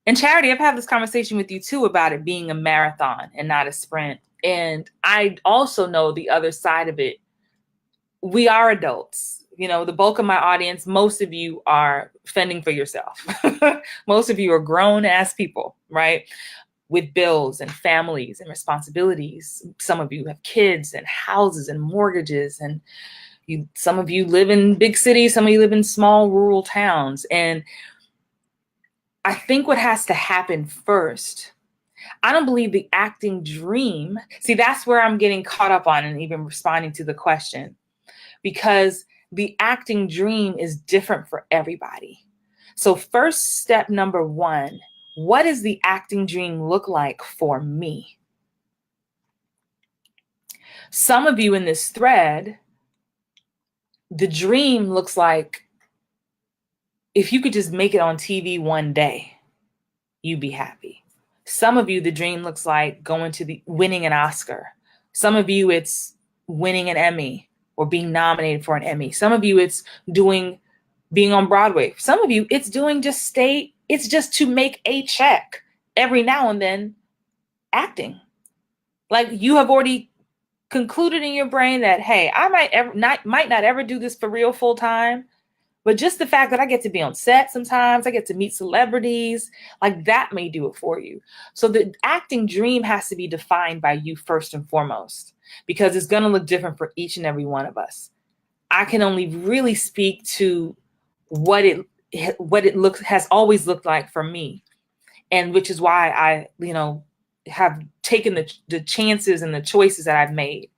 and Charity, I've had this conversation with you too about it being a marathon and not a sprint. And I also know the other side of it. We are adults. You know, the bulk of my audience, most of you are fending for yourself. Most of you are grown ass people, right? With bills and families and responsibilities. Some of you have kids and houses and mortgages, and some of you live in big cities, some of you live in small rural towns. And I think what has to happen first, I don't believe the acting dream. See, that's where I'm getting caught up on and even responding to the question, because the acting dream is different for everybody. So first step number one, what does the acting dream look like for me? Some of you in this thread, the dream looks like if you could just make it on TV one day, you'd be happy. Some of you, the dream looks like winning an Oscar. Some of you, it's winning an Emmy or being nominated for an Emmy. Some of you, it's being on Broadway. Some of you, it's just to make a check every now and then acting. Like you have already concluded in your brain that, hey, I might not ever do this for real full time, but just the fact that I get to be on set sometimes, I get to meet celebrities, like that may do it for you. So the acting dream has to be defined by you first and foremost, because it's going to look different for each and every one of us. I can only really speak to what it has always looked like for me, and which is why I, have taken the chances and the choices that I've made.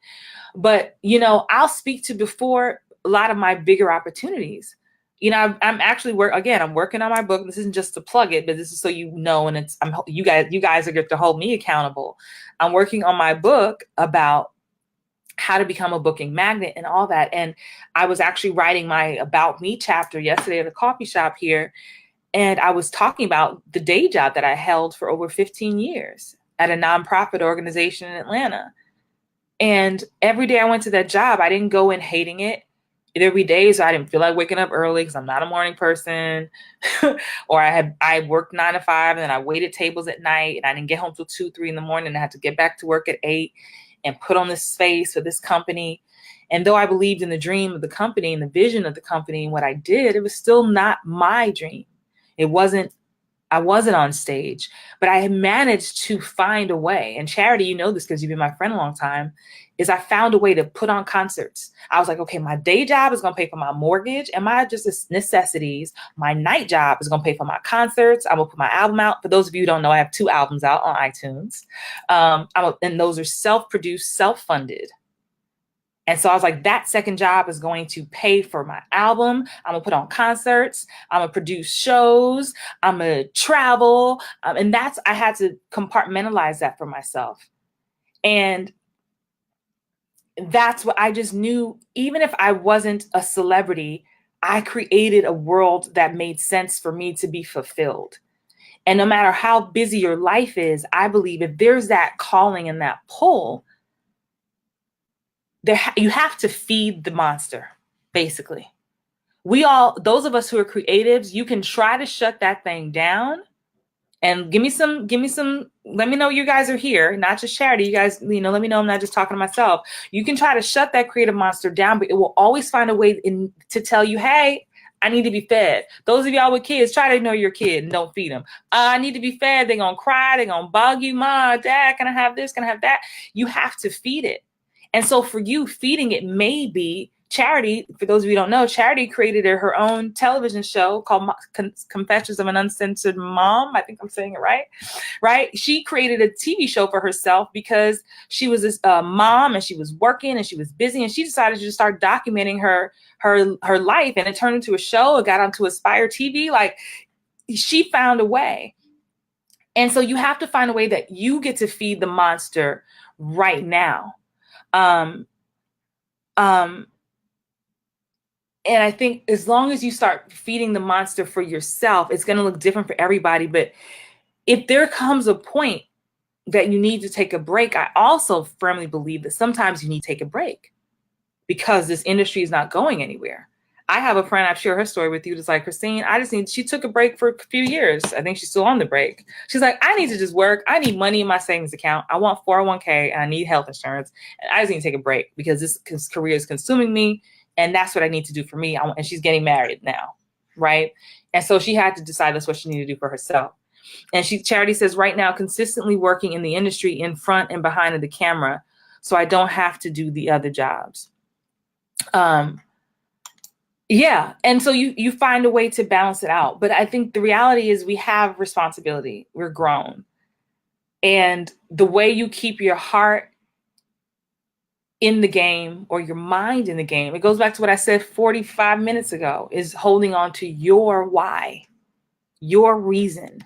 But, I'll speak to before a lot of my bigger opportunities. I'm actually I'm working on my book. This isn't just to plug it, but this is so you know, and you guys are going to hold me accountable. I'm working on my book about how to become a booking magnet and all that. And I was actually writing my About Me chapter yesterday at a coffee shop here. And I was talking about the day job that I held for over 15 years at a nonprofit organization in Atlanta. And every day I went to that job, I didn't go in hating it. There'd be days I didn't feel like waking up early because I'm not a morning person. Or I worked 9 to 5 and then I waited tables at night and I didn't get home till 2, 3 in the morning. And I had to get back to work at 8 and put on this face for this company. And though I believed in the dream of the company and the vision of the company and what I did, it was still not my dream. I wasn't on stage, but I had managed to find a way. And Charity, you know this because you've been my friend a long time, is I found a way to put on concerts. I was like, okay, my day job is going to pay for my mortgage and my just necessities. My night job is going to pay for my concerts. I'm going to put my album out. For those of you who don't know, I have 2 albums out on iTunes. And those are self-produced, self-funded. And so I was like, that second job is going to pay for my album. I'm going to put on concerts. I'm going to produce shows. I'm going to travel. And I had to compartmentalize that for myself. And that's what I just knew. Even if I wasn't a celebrity, I created a world that made sense for me to be fulfilled. And no matter how busy your life is, I believe if there's that calling and that pull, you have to feed the monster, basically. Those of us who are creatives, you can try to shut that thing down and give me some, let me know you guys are here, not just Charity. You guys, let me know I'm not just talking to myself. You can try to shut that creative monster down, but it will always find a way to tell you, hey, I need to be fed. Those of y'all with kids, try to ignore your kid and don't feed them. I need to be fed. They're going to cry. They're going to bug you. Mom, Dad, can I have this? Can I have that? You have to feed it. And so for you, feeding it may be Charity. For those of you who don't know, Charity created her own television show called Confessions of an Uncensored Mom. I think I'm saying it right? Right? She created a TV show for herself because she was this mom and she was working and she was busy, and she decided to just start documenting her life, and it turned into a show. It got onto Aspire TV. Like, she found a way. And so you have to find a way that you get to feed the monster right now. And I think as long as you start feeding the monster for yourself, it's going to look different for everybody. But if there comes a point that you need to take a break, I also firmly believe that sometimes you need to take a break, because this industry is not going anywhere. I have a friend, I've shared her story with you. It's like, Christine, she took a break for a few years. I think she's still on the break. She's like, I need to just work. I need money in my savings account. I want 401k and I need health insurance. And I just need to take a break because this career is consuming me. And that's what I need to do for me. And she's getting married now, right? And so she had to decide that's what she needed to do for herself. And Charity says, right now, consistently working in the industry in front and behind of the camera, so I don't have to do the other jobs. Yeah. And so you find a way to balance it out. But I think the reality is we have responsibility. We're grown. And the way you keep your heart in the game or your mind in the game, it goes back to what I said 45 minutes ago, is holding on to your why, your reason.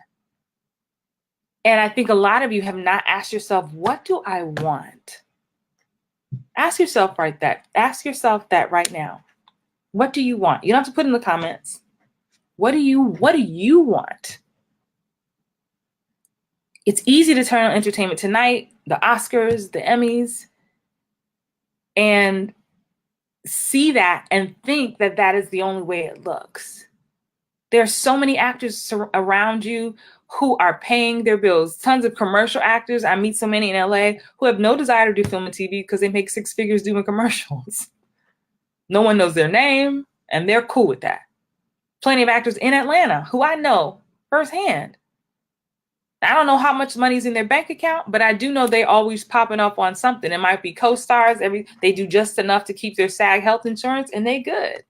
And I think a lot of you have not asked yourself, what do I want? Ask yourself Ask yourself that right now. What do you want? You don't have to put in the comments. What do you want? It's easy to turn on Entertainment Tonight, the Oscars, the Emmys, and see that and think that that is the only way it looks. There are so many actors around you who are paying their bills. Tons of commercial actors. I meet so many in LA who have no desire to do film and TV because they make 6 figures doing commercials. No one knows their name, and they're cool with that. Plenty of actors in Atlanta who I know firsthand. I don't know how much money's in their bank account, but I do know they're always popping up on something. It might be co-stars. They do just enough to keep their SAG health insurance, and they good.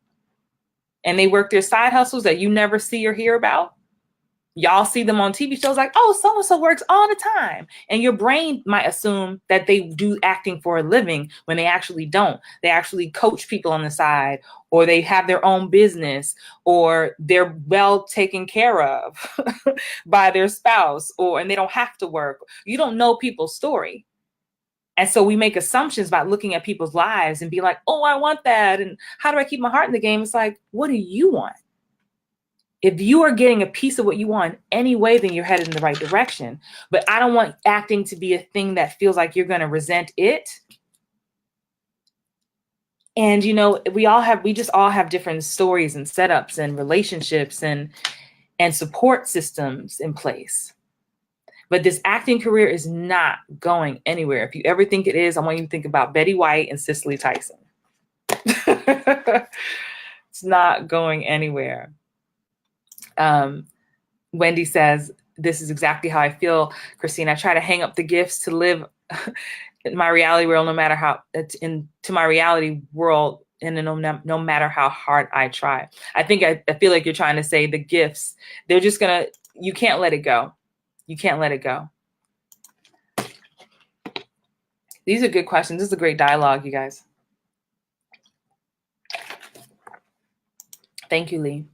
And they work their side hustles that you never see or hear about. Y'all see them on TV shows like, oh, so-and-so works all the time. And your brain might assume that they do acting for a living when they actually don't. They actually coach people on the side, or they have their own business, or they're well taken care of by their spouse, and they don't have to work. You don't know people's story. And so we make assumptions about looking at people's lives and be like, oh, I want that. And how do I keep my heart in the game? It's like, what do you want? If you are getting a piece of what you want anyway, then you're headed in the right direction. But I don't want acting to be a thing that feels like you're going to resent it. And, we just all have different stories and setups and relationships and support systems in place. But this acting career is not going anywhere. If you ever think it is, I want you to think about Betty White and Cicely Tyson. It's not going anywhere. Wendy says, this is exactly how I feel, Christine. I try to hang up the gifts to live in my reality world, no matter how hard I try. I feel like you're trying to say the gifts, you can't let it go. You can't let it go. These are good questions. This is a great dialogue, you guys. Thank you, Lee.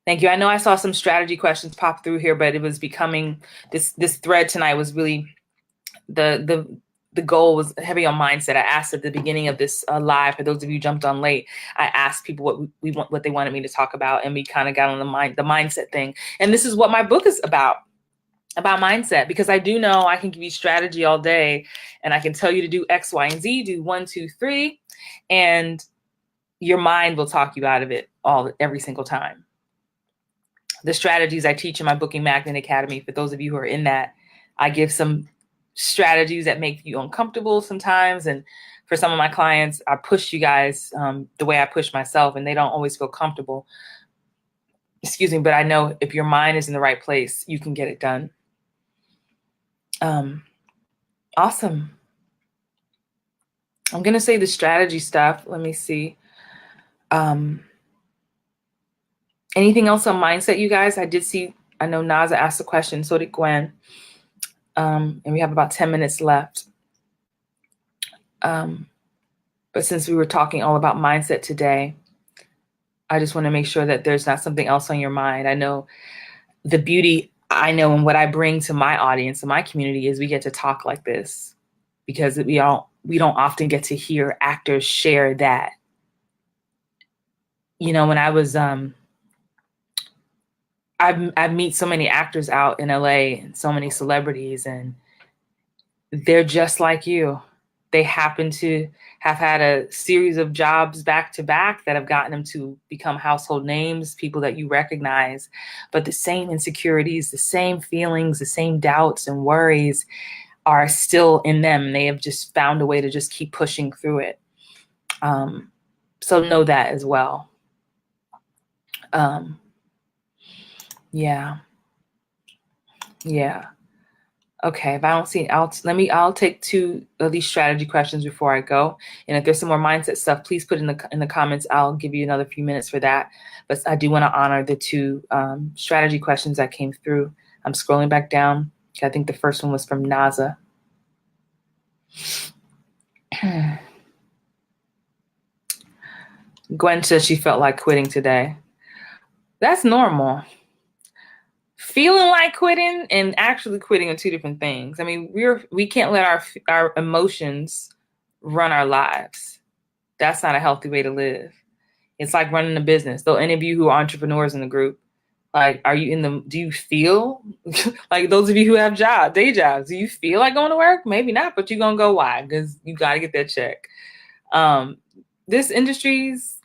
Thank you. I know I saw some strategy questions pop through here, but it was becoming this thread tonight was really the goal was heavy on mindset. I asked at the beginning of this live, for those of you who jumped on late, I asked people what they wanted me to talk about, and we kind of got on the mindset thing. And this is what my book is about mindset, because I do know I can give you strategy all day, and I can tell you to do X, Y, and Z, do 1, 2, 3, and your mind will talk you out of it every single time. The strategies I teach in my Booking Magnet Academy, for those of you who are in that, I give some strategies that make you uncomfortable sometimes. And for some of my clients, I push you guys the way I push myself, and they don't always feel comfortable. Excuse me, but I know if your mind is in the right place, you can get it done. Awesome. I'm going to say the strategy stuff. Let me see. Anything else on mindset, you guys? I know Naza asked a question, so did Gwen. And we have about 10 minutes left. But since we were talking all about mindset today, I just want to make sure that there's not something else on your mind. I know the beauty, and what I bring to my audience and my community is we get to talk like this, because we don't often get to hear actors share that. When I was, I meet so many actors out in LA and so many celebrities, and they're just like you. They happen to have had a series of jobs back to back that have gotten them to become household names, people that you recognize, but the same insecurities, the same feelings, the same doubts and worries are still in them. And they have just found a way to just keep pushing through it. So know that as well. Yeah. Okay, if I don't see, I'll take 2 of these strategy questions before I go. And if there's some more mindset stuff, please put in the comments. I'll give you another few minutes for that. But I do want to honor the 2 strategy questions that came through. I'm scrolling back down. I think the first one was from Naza. Gwen said she felt like quitting today. That's normal. Feeling like quitting and actually quitting are 2 different things. I mean, we can't let our emotions run our lives. That's not a healthy way to live. It's like running a business. Though any of you who are entrepreneurs in the group, like, do you feel like those of you who have day jobs, do you feel like going to work? Maybe not, but you're going to go. Why? Because you got to get that check. This industry's,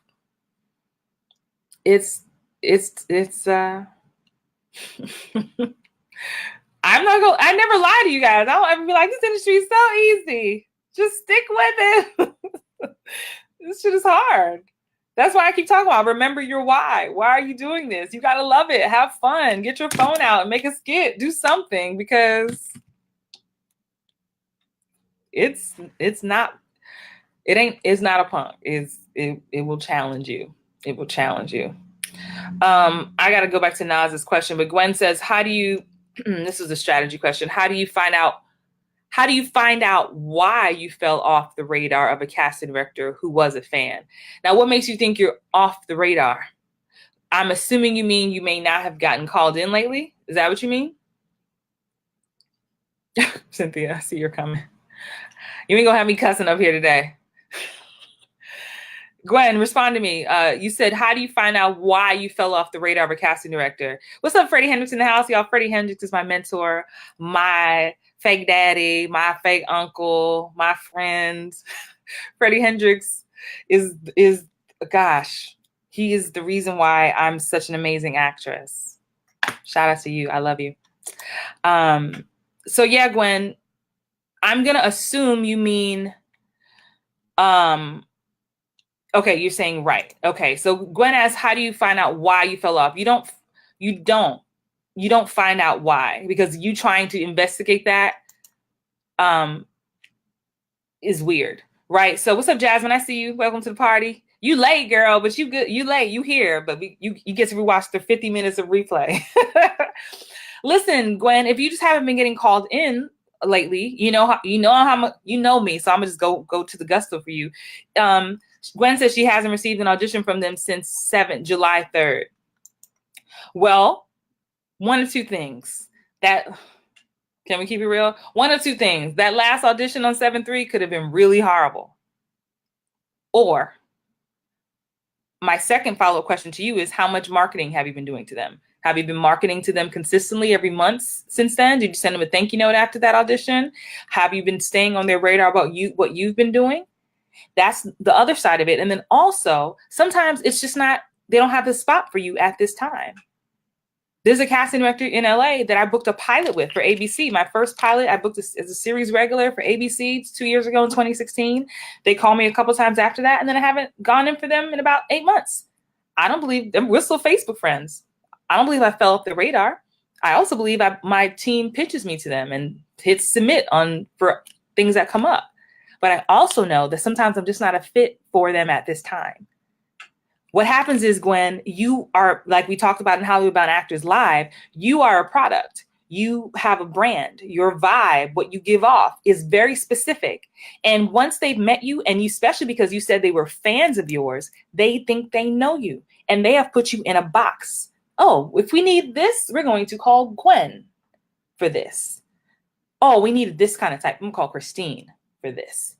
it's I never lie to you guys. I don't ever be like, this industry is so easy. Just stick with it. This shit is hard. That's why I keep talking about, remember your why. Why are you doing this? You got to love it. Have fun. Get your phone out and make a skit. Do something, because it's not a punk. It will challenge you. It will challenge you. I got to go back to Naz's question, but Gwen says, how do you, this is a strategy question. How do you find out why you fell off the radar of a casting director who was a fan? Now, what makes you think you're off the radar? I'm assuming you mean you may not have gotten called in lately. Is that what you mean? Cynthia, I see your comment. You ain't gonna have me cussing up here today. Gwen, respond to me. You said, how do you find out why you fell off the radar of a casting director? What's up, Freddie Hendricks in the house, y'all? Freddie Hendricks is my mentor, my fake daddy, my fake uncle, my friend. Freddie Hendricks is gosh, he is the reason why I'm such an amazing actress. Shout out to you. I love you. So yeah, Gwen, I'm gonna assume you mean okay, you're saying right. Okay, so Gwen asks, how do you find out why you fell off? You don't find out why, because you trying to investigate that is weird, right? So what's up, Jasmine? I see you. Welcome to the party. You late, girl, but you good. You late. You here, but you get to rewatch the 50 minutes of replay. Listen, Gwen, if you just haven't been getting called in lately, you know me, so I'm gonna just go to the gusto for you. Gwen says she hasn't received an audition from them since July 3rd. Well, one of 2 things. Can we keep it real? One of 2 things. That last audition on 7/3 could have been really horrible. Or my second follow-up question to you is, how much marketing have you been doing to them? Have you been marketing to them consistently every month since then? Did you send them a thank you note after that audition? Have you been staying on their radar about what you've been doing? That's the other side of it. And then also, sometimes it's just not, they don't have the spot for you at this time. There's a casting director in LA that I booked a pilot with for ABC. My first pilot, I booked as a series regular for ABC 2 years ago in 2016. They called me a couple times after that, and then I haven't gone in for them in about 8 months. I don't believe, we're still Facebook friends. I don't believe I fell off the radar. I also believe my team pitches me to them and hits submit for things that come up. But I also know that sometimes I'm just not a fit for them at this time. What happens is, Gwen, you are, like we talked about in Hollywood Bound Actors Live, you are a product. You have a brand. Your vibe, what you give off, is very specific. And once they've met you, and you, especially because you said they were fans of yours, they think they know you. And they have put you in a box. Oh, if we need this, we're going to call Gwen for this. Oh, we needed this kind of type. I'm going to call Christine for this.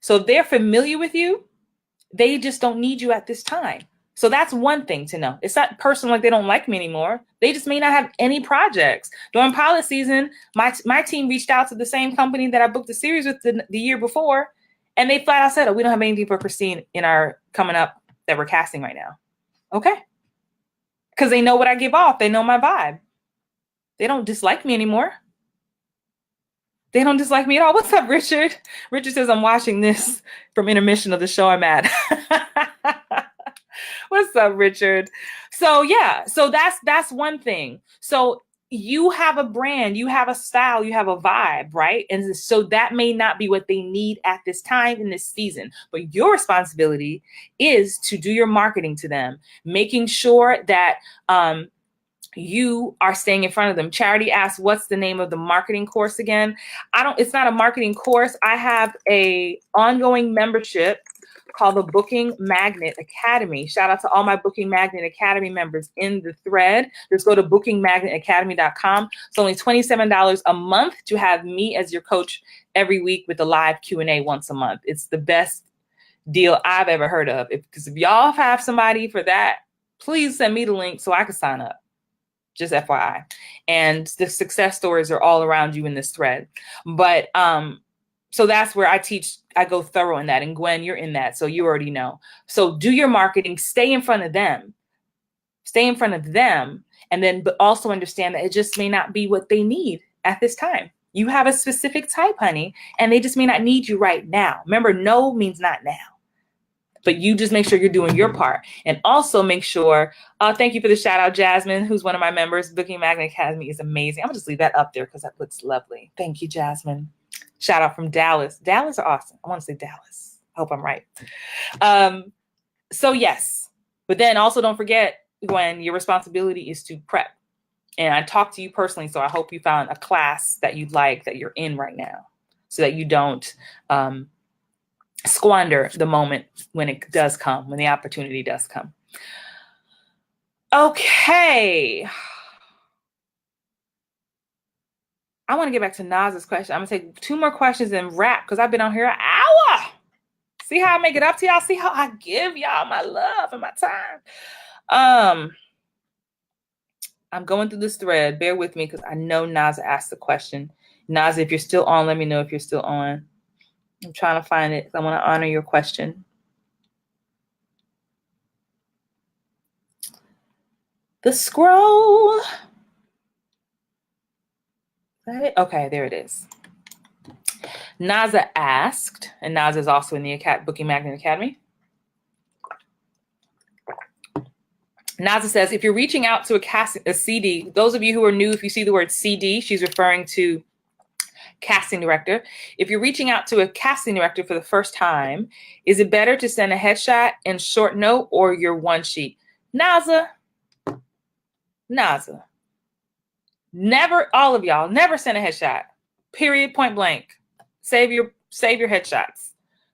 So if they're familiar with you, they just don't need you at this time. So that's one thing to know. It's not personal, like they don't like me anymore. They just may not have any projects. During pilot season, my team reached out to the same company that I booked the series with the year before, and they flat out said, "Oh, we don't have anything for Christine in our coming up that we're casting right now." Okay. Because they know what I give off. They know my vibe. They don't dislike me anymore. They don't dislike me at all. What's up, Richard? Richard says, I'm watching this from intermission of the show I'm at. What's up, Richard? So yeah, so that's one thing. So you have a brand, you have a style, you have a vibe, right? And so that may not be what they need at this time in this season, but your responsibility is to do your marketing to them, making sure that you are staying in front of them. Charity asks, what's the name of the marketing course again? It's not a marketing course. I have a ongoing membership called the Booking Magnet Academy. Shout out to all my Booking Magnet Academy members in the thread. Just go to bookingmagnetacademy.com. It's only $27 a month to have me as your coach every week with a live Q&A once a month. It's the best deal I've ever heard of. Because if y'all have somebody for that, please send me the link so I can sign up. Just FYI. And the success stories are all around you in this thread. But so that's where I go thorough in that. And Gwen, you're in that, so you already know. So do your marketing, stay in front of them. Stay in front of them. And then but also understand that it just may not be what they need at this time. You have a specific type, honey, and they just may not need you right now. Remember, no means not now. But you just make sure you're doing your part. And also make sure, thank you for the shout out, Jasmine, who's one of my members. Booking Magnet Academy is amazing. I'm gonna just leave that up there because that looks lovely. Thank you, Jasmine. Shout out from Dallas. Dallas are awesome. I want to say Dallas. I hope I'm right. So yes, but then also don't forget, Gwen, your responsibility is to prep. And I talked to you personally, so I hope you found a class that you'd like that you're in right now so that you don't squander the moment when it does come, when the opportunity does come. Okay. I want to get back to Naz's question. I'm going to take 2 more questions and wrap because I've been on here an hour. See how I make it up to y'all? See how I give y'all my love and my time? I'm going through this thread. Bear with me because I know Naz asked the question. Naz, if you're still on, let me know if you're still on. I'm trying to find it. I want to honor your question. The scroll. Is that it? Okay, there it is. Naza asked, and Naza is also in the Booking Magnet Academy. Naza says, if you're reaching out to a CD, those of you who are new, if you see the word CD, she's referring to casting director. If you're reaching out to a casting director for the first time, is it better to send a headshot and short note or your one sheet? Naza, never, all of y'all, never send a headshot. Period, point blank. Save your headshots.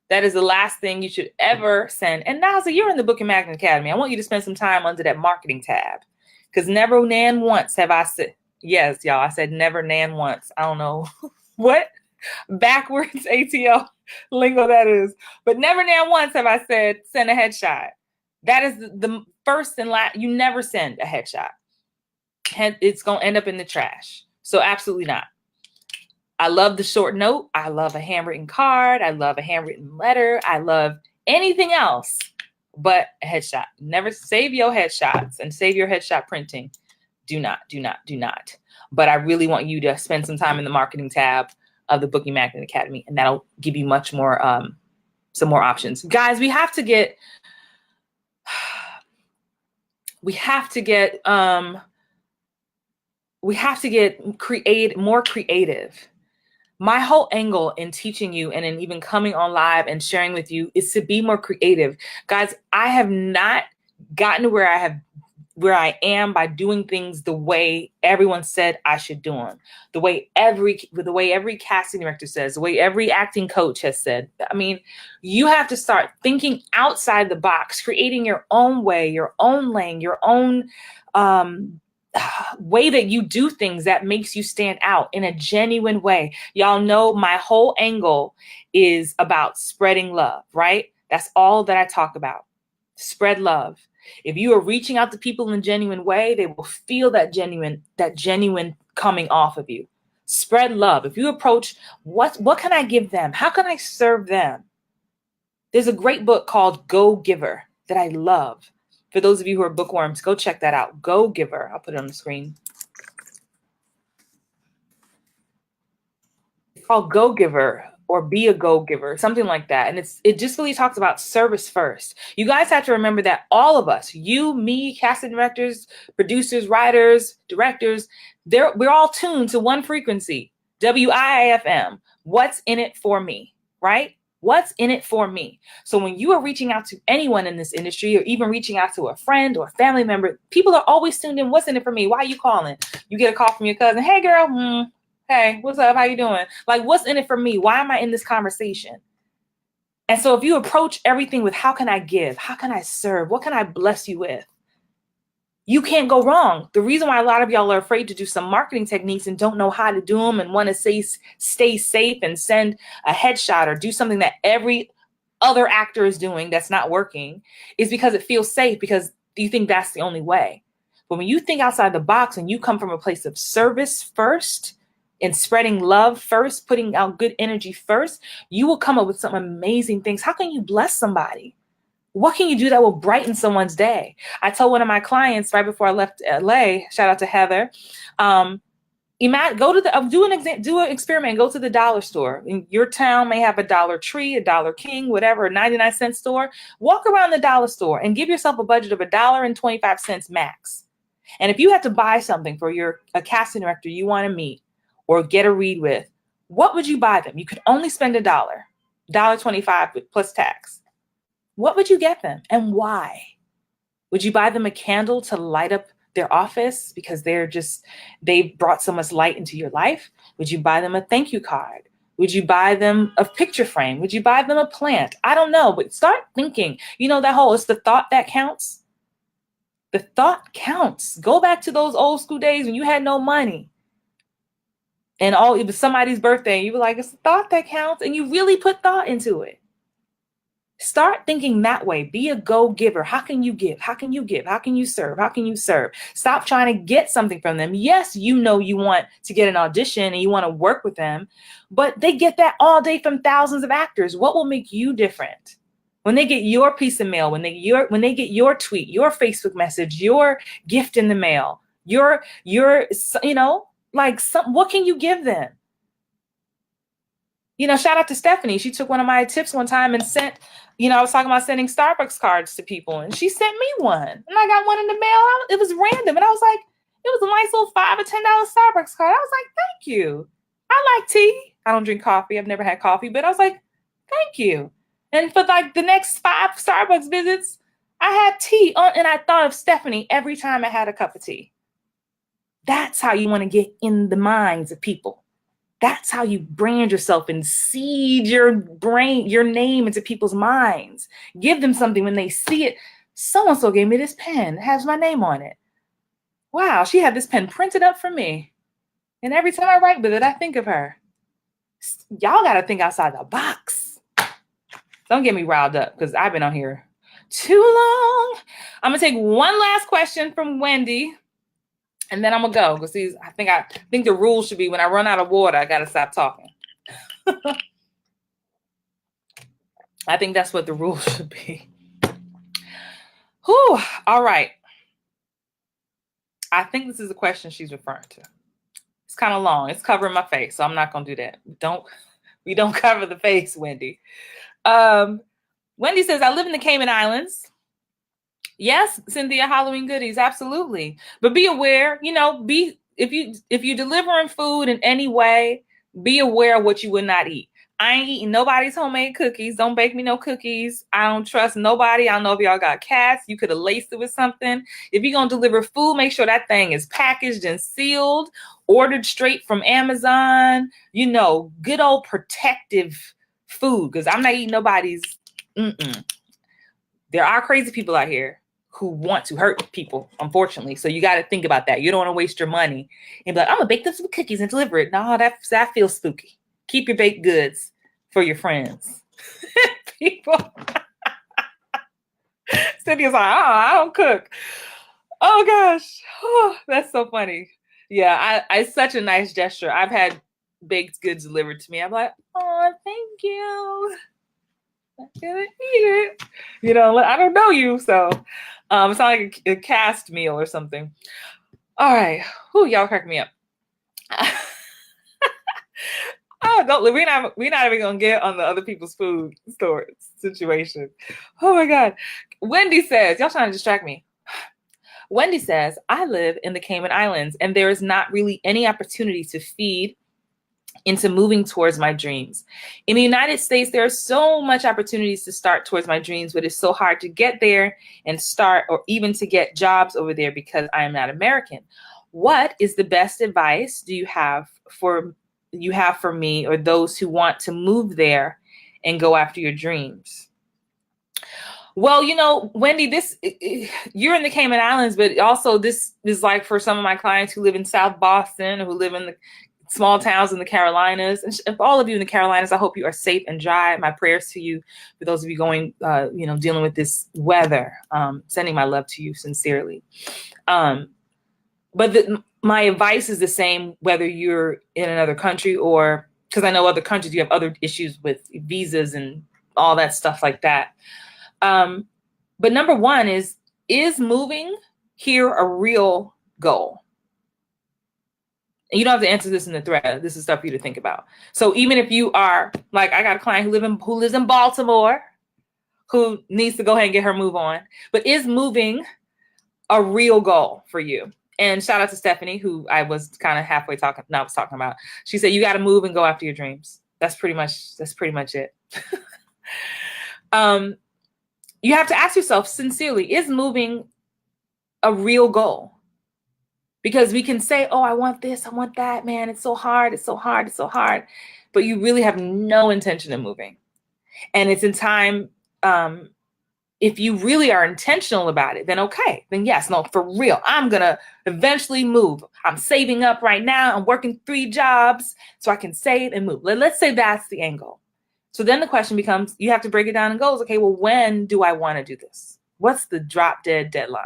That is the last thing you should ever send. And Naza, you're in the Booking Magnet Academy. I want you to spend some time under that marketing tab. Because never nan once have I said, yes, y'all, I said never nan once. I don't know what backwards ATL lingo that is. But never nan once have I said send a headshot. That is the first and last. You never send a headshot. It's going to end up in the trash. So absolutely not. I love the short note. I love a handwritten card. I love a handwritten letter. I love anything else but a headshot. Never save your headshots and save your headshot printing. Do not. But I really want you to spend some time in the marketing tab of the Booking Magnet Academy, and that'll give you much more, some more options. Guys, we have to get more creative. My whole angle in teaching you and in even coming on live and sharing with you is to be more creative. Guys, I have not gotten to where I am by doing things the way everyone said I should do them. The way every casting director says, the way every acting coach has said. I mean, you have to start thinking outside the box, creating your own way, your own lane, your own way that you do things that makes you stand out in a genuine way. Y'all know my whole angle is about spreading love, right? That's all that I talk about. Spread love. If you are reaching out to people in a genuine way, they will feel that genuine coming off of you. Spread love. If you approach, what can I give them? How can I serve them? There's a great book called Go Giver that I love. For those of you who are bookworms, go check that out. Go Giver. I'll put it on the screen. It's called Go Giver or Be a Go Giver, something like that. And it just really talks about service first. You guys have to remember that all of us, you, me, casting directors, producers, writers, directors, we're all tuned to one frequency, WIAFM. What's in it for me, right? What's in it for me? So when you are reaching out to anyone in this industry or even reaching out to a friend or a family member, people are always tuned in. What's in it for me? Why are you calling? You get a call from your cousin. Hey, girl. Hey, what's up? How you doing? Like, what's in it for me? Why am I in this conversation? And so if you approach everything with how can I give? How can I serve? What can I bless you with? You can't go wrong. The reason why a lot of y'all are afraid to do some marketing techniques and don't know how to do them and want to stay safe and send a headshot or do something that every other actor is doing that's not working is because it feels safe, because you think that's the only way. But when you think outside the box and you come from a place of service first and spreading love first, putting out good energy first, you will come up with some amazing things. How can you bless somebody? What can you do that will brighten someone's day? I told one of my clients right before I left LA, shout out to Heather, do an experiment, go to the dollar store. In your town may have a Dollar Tree, a Dollar King, whatever, a 99-cent store. Walk around the dollar store and give yourself a budget of $1.25 max. And if you had to buy something for a casting director you want to meet or get a read with, what would you buy them? You could only spend $1.25 plus tax. What would you get them and why? Would you buy them a candle to light up their office because they brought so much light into your life? Would you buy them a thank you card? Would you buy them a picture frame? Would you buy them a plant? I don't know, but start thinking. It's the thought that counts. The thought counts. Go back to those old school days when you had no money. And it was somebody's birthday. And you were like, it's the thought that counts. And you really put thought into it. Start thinking that way. Be a go-giver. How can you give? How can you give? How can you serve? How can you serve? Stop trying to get something from them. Yes, you want to get an audition and you want to work with them, but they get that all day from thousands of actors. What will make you different? When they get your piece of mail, when they get your tweet, your Facebook message, your gift in the mail, what can you give them? Shout out to Stephanie. She took one of my tips one time and sent, I was talking about sending Starbucks cards to people, and she sent me one. And I got one in the mail. It was random. And I was like, it was a nice little $5 or $10 Starbucks card. I was like, thank you. I like tea. I don't drink coffee. I've never had coffee, but I was like, thank you. And for the next 5 Starbucks visits, I had tea and I thought of Stephanie every time I had a cup of tea. That's how you want to get in the minds of people. That's how you brand yourself and seed your name into people's minds. Give them something when they see it. So-and-so gave me this pen. It has my name on it. Wow, she had this pen printed up for me. And every time I write with it, I think of her. Y'all got to think outside the box. Don't get me riled up because I've been on here too long. I'm going to take one last question from Wendy. And then I'm gonna go because I think the rule should be when I run out of water, I gotta stop talking. I think that's what the rule should be. Whew. All right. I think this is the question she's referring to. It's kind of long. It's covering my face, so I'm not gonna do that. We don't cover the face, Wendy. Wendy says, I live in the Cayman Islands. Yes, Cynthia, Halloween goodies, absolutely. But be aware, if you're delivering food in any way, be aware of what you would not eat. I ain't eating nobody's homemade cookies. Don't bake me no cookies. I don't trust nobody. I don't know if y'all got cats. You could have laced it with something. If you're going to deliver food, make sure that thing is packaged and sealed, ordered straight from Amazon, good old protective food, because I'm not eating nobody's. There are crazy people out here who want to hurt people, unfortunately. So you got to think about that. You don't want to waste your money and be like, I'm going to bake them some cookies and deliver it. No, that feels spooky. Keep your baked goods for your friends. People. Cynthia's like, oh, I don't cook. Oh gosh. Oh, that's so funny. Yeah, it's such a nice gesture. I've had baked goods delivered to me. I'm like, oh, thank you. I'm gonna eat it. You know, I don't know you, so it's not like a cast meal or something. All right. Whew, y'all crack me up. Oh, don't we're not even gonna get on the other people's food store situation. Oh my God. Wendy says, y'all trying to distract me. Wendy says, I live in the Cayman Islands and there is not really any opportunity to feed into moving towards my dreams. In the United States, there are so much opportunities to start towards my dreams, but it's so hard to get there and start or even to get jobs over there because I am not American. What is the best advice do you have for me or those who want to move there and go after your dreams? Well, you know, Wendy, you're in the Cayman Islands, but also this is like for some of my clients who live in South Boston or who live in the small towns in the Carolinas. And for all of you in the Carolinas, I hope you are safe and dry. My prayers to you, for those of you going, dealing with this weather, sending my love to you sincerely. But my advice is the same, whether you're in another country or, because I know other countries, you have other issues with visas and all that stuff like that. But number one is moving here a real goal? And you don't have to answer this in the thread. This is stuff for you to think about. So even if you are, like, I got a client who lives in Baltimore, who needs to go ahead and get her move on, but is moving a real goal for you? And shout out to Stephanie, who I was kind of halfway talking about. She said, you got to move and go after your dreams. That's pretty much it. You have to ask yourself sincerely, is moving a real goal? Because we can say, oh, I want this, I want that, man. It's so hard. It's so hard. It's so hard. But you really have no intention of moving. And it's in time, if you really are intentional about it, then okay. Then yes, no, for real. I'm going to eventually move. I'm saving up right now. I'm working 3 jobs so I can save and move. Let's say that's the angle. So then the question becomes, you have to break it down and goes, okay, well, when do I want to do this? What's the drop dead deadline?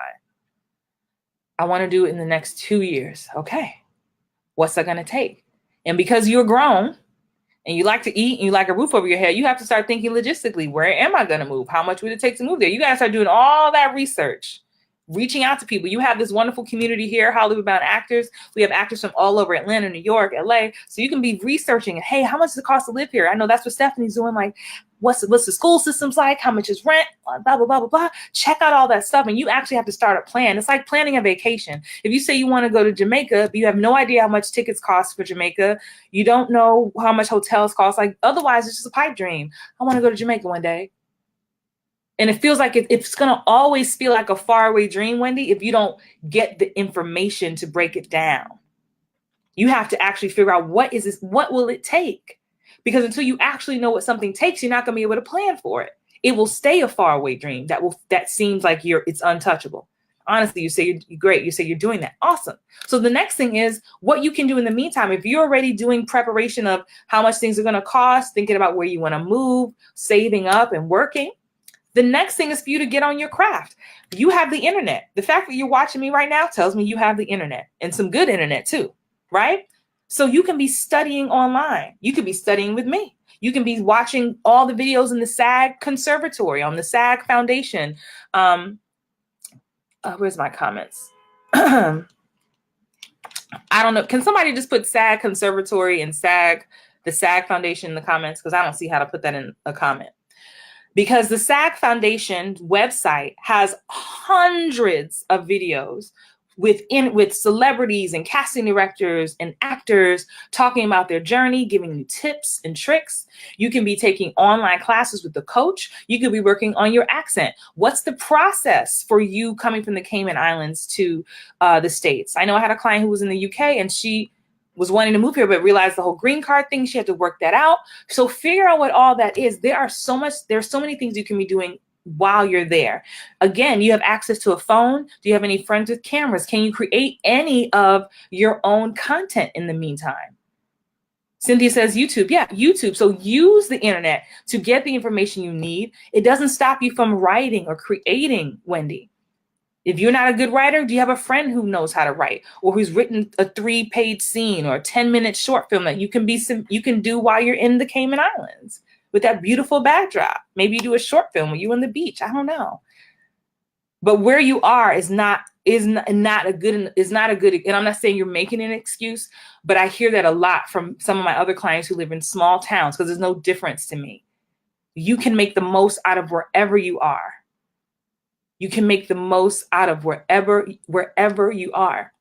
I want to do it in the next 2 years. Okay. What's that going to take? And because you're grown and you like to eat and you like a roof over your head, you have to start thinking logistically, where am I going to move? How much would it take to move there? You got to start doing all that research, reaching out to people. You have this wonderful community here, Hollywood Bound Actors. We have actors from all over Atlanta, New York, LA. So you can be researching, hey, how much does it cost to live here? I know that's what Stephanie's doing. Like, what's the school systems like? How much is rent? Blah, blah, blah, blah, blah. Check out all that stuff. And you actually have to start a plan. It's like planning a vacation. If you say you want to go to Jamaica, but you have no idea how much tickets cost for Jamaica, you don't know how much hotels cost. Like, otherwise, it's just a pipe dream. I want to go to Jamaica one day. And it feels like it's going to always feel like a faraway dream, Wendy, if you don't get the information to break it down. You have to actually figure out, what is this? What will it take? Because until you actually know what something takes, you're not going to be able to plan for it. It will stay a faraway dream that seems like it's untouchable. Honestly, you say you're great. You say you're doing that. Awesome. So the next thing is what you can do in the meantime. If you're already doing preparation of how much things are going to cost, thinking about where you want to move, saving up and working, the next thing is for you to get on your craft. You have the internet. The fact that you're watching me right now tells me you have the internet, and some good internet too, right? So you can be studying online. You could be studying with me. You can be watching all the videos in the SAG Conservatory, on the SAG Foundation. Where's my comments? I don't know. Can somebody just put SAG Conservatory and the SAG Foundation in the comments? Because I don't see how to put that in a comment. Because the SAG Foundation website has hundreds of videos with celebrities and casting directors and actors talking about their journey, giving you tips and tricks. You can be taking online classes with the coach. You could be working on your accent. What's the process for you coming from the Cayman Islands to the States? I know I had a client who was in the UK and she was wanting to move here, but realized the whole green card thing, she had to work that out. So figure out what all that is. There's so many things you can be doing while you're there. Again, you have access to a phone. Do you have any friends with cameras? Can you create any of your own content in the meantime? Cynthia says YouTube. Yeah, YouTube. So use the internet to get the information you need. It doesn't stop you from writing or creating, Wendy. If you're not a good writer, do you have a friend who knows how to write or who's written a 3-page scene or a 10-minute short film that you can do while you're in the Cayman Islands with that beautiful backdrop? Maybe you do a short film with you on the beach. I don't know. But where you are is not a good, and I'm not saying you're making an excuse, but I hear that a lot from some of my other clients who live in small towns, because there's no difference to me. You can make the most out of wherever you are. You can make the most out of wherever you are.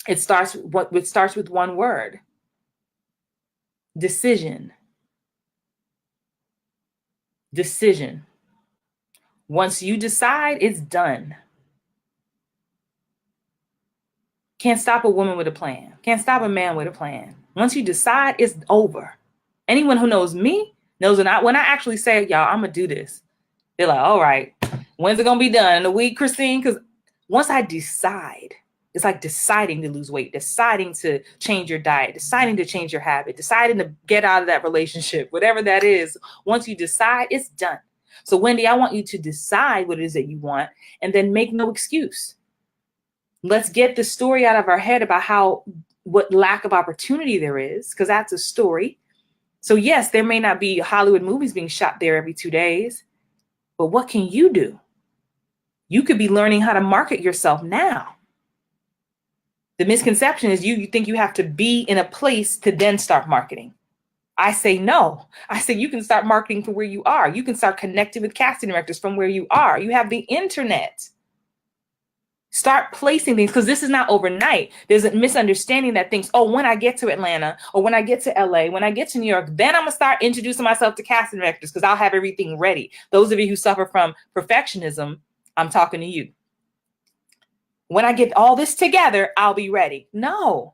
It starts with one word: decision. Decision. Once you decide, it's done. Can't stop a woman with a plan. Can't stop a man with a plan. Once you decide, it's over. Anyone who knows me knows when I actually say, y'all, I'm going to do this, they're like, all right, when's it going to be done? In a week, Christine? Because once I decide, it's like deciding to lose weight, deciding to change your diet, deciding to change your habit, deciding to get out of that relationship, whatever that is. Once you decide, it's done. So Wendy, I want you to decide what it is that you want and then make no excuse. Let's get the story out of our head about what lack of opportunity there is, because that's a story. So yes, there may not be Hollywood movies being shot there every 2 days, but what can you do? You could be learning how to market yourself now. The misconception is you think you have to be in a place to then start marketing. I say no. I say you can start marketing from where you are. You can start connecting with casting directors from where you are. You have the internet. Start placing things, because this is not overnight. There's a misunderstanding that thinks, oh, when I get to Atlanta or when I get to LA, when I get to New York, then I'm going to start introducing myself to casting directors because I'll have everything ready. Those of you who suffer from perfectionism, I'm talking to you. When I get all this together, I'll be ready. No.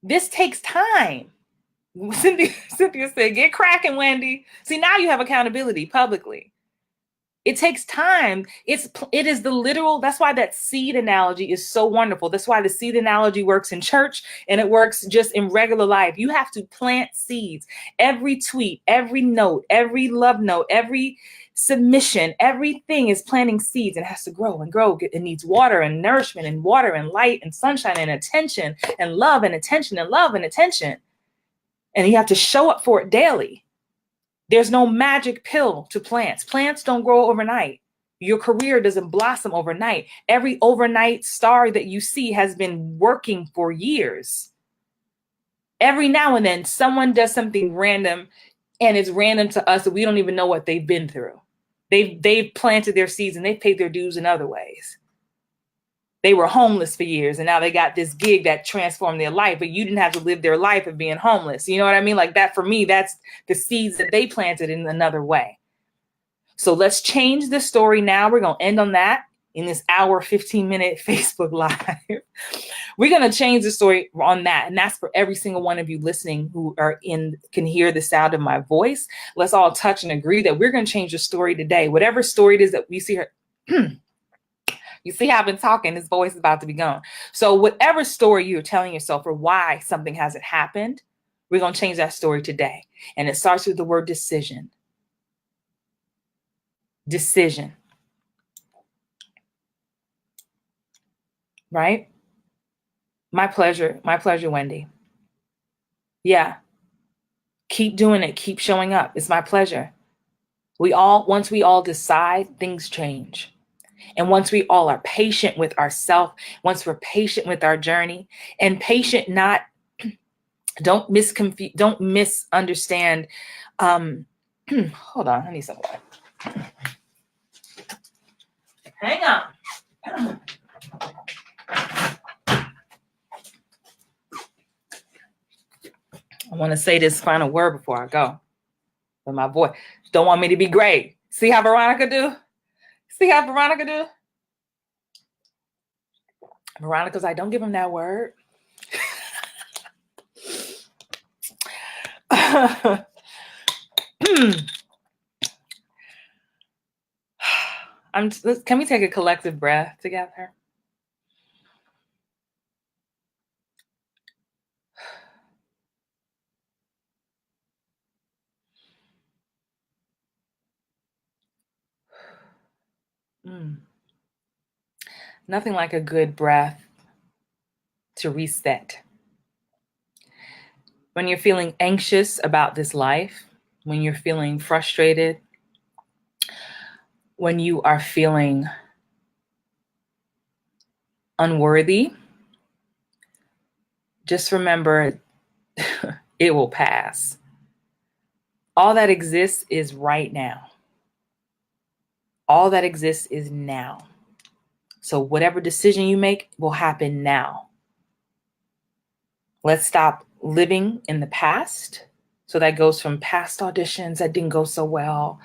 This takes time. Cynthia said, get cracking, Wendy. See, now you have accountability publicly. It takes time. It is the literal. That's why that seed analogy is so wonderful. That's why the seed analogy works in church and it works just in regular life. You have to plant seeds. Every tweet, every note, every love note, every submission, everything is planting seeds and has to grow and grow. It needs water and nourishment and water and light and sunshine and attention and love and attention and love and attention. And you have to show up for it daily. There's no magic pill to plants. Plants don't grow overnight. Your career doesn't blossom overnight. Every overnight star that you see has been working for years. Every now and then someone does something random, and it's random to us that we don't even know what they've been through. They've planted their seeds and they've paid their dues in other ways. They were homeless for years and now they got this gig that transformed their life, but you didn't have to live their life of being homeless. You know what I mean? Like that, for me, that's the seeds that they planted in another way. So let's change the story now. We're going to end on that in this hour, 15-minute Facebook Live. We're going to change the story on that. And that's for every single one of you listening who can hear the sound of my voice. Let's all touch and agree that we're going to change the story today. Whatever story it is that we see her. You see how I've been talking, his voice is about to be gone. So whatever story you're telling yourself or why something hasn't happened, we're going to change that story today. And it starts with the word decision. Decision. Right? My pleasure, Wendy. Yeah. Keep doing it. Keep showing up. It's my pleasure. Once we all decide, things change. And once we all are patient with ourselves, once we're patient with our journey, and patient, don't misunderstand. Hold on, I need some water. Hang on. I want to say this final word before I go. But my voice don't want me to be great. See how Veronica do? Veronica's like, don't give him that word. Can we take a collective breath together? Nothing like a good breath to reset. When you're feeling anxious about this life, when you're feeling frustrated, when you are feeling unworthy, just remember it will pass. All that exists is right now. All that exists is now. So whatever decision you make will happen now. Let's stop living in the past. So that goes from past auditions that didn't go so well,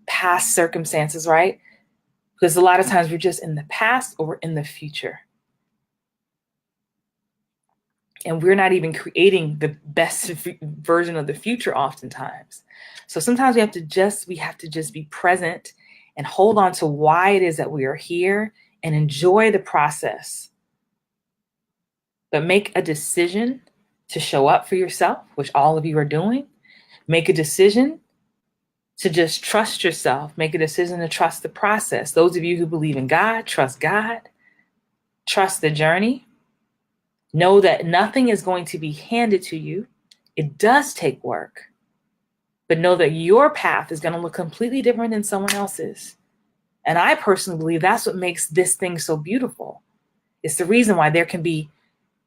past circumstances, right? Because a lot of times we're just in the past or we're in the future. And we're not even creating the best version of the future oftentimes. So sometimes we have to just be present and hold on to why it is that we are here and enjoy the process. But make a decision to show up for yourself, which all of you are doing. Make a decision to just trust yourself. Make a decision to trust the process. Those of you who believe in God, trust the journey. Know that nothing is going to be handed to you. It does take work, but know that your path is going to look completely different than someone else's. And I personally believe that's what makes this thing so beautiful. It's the reason why there can be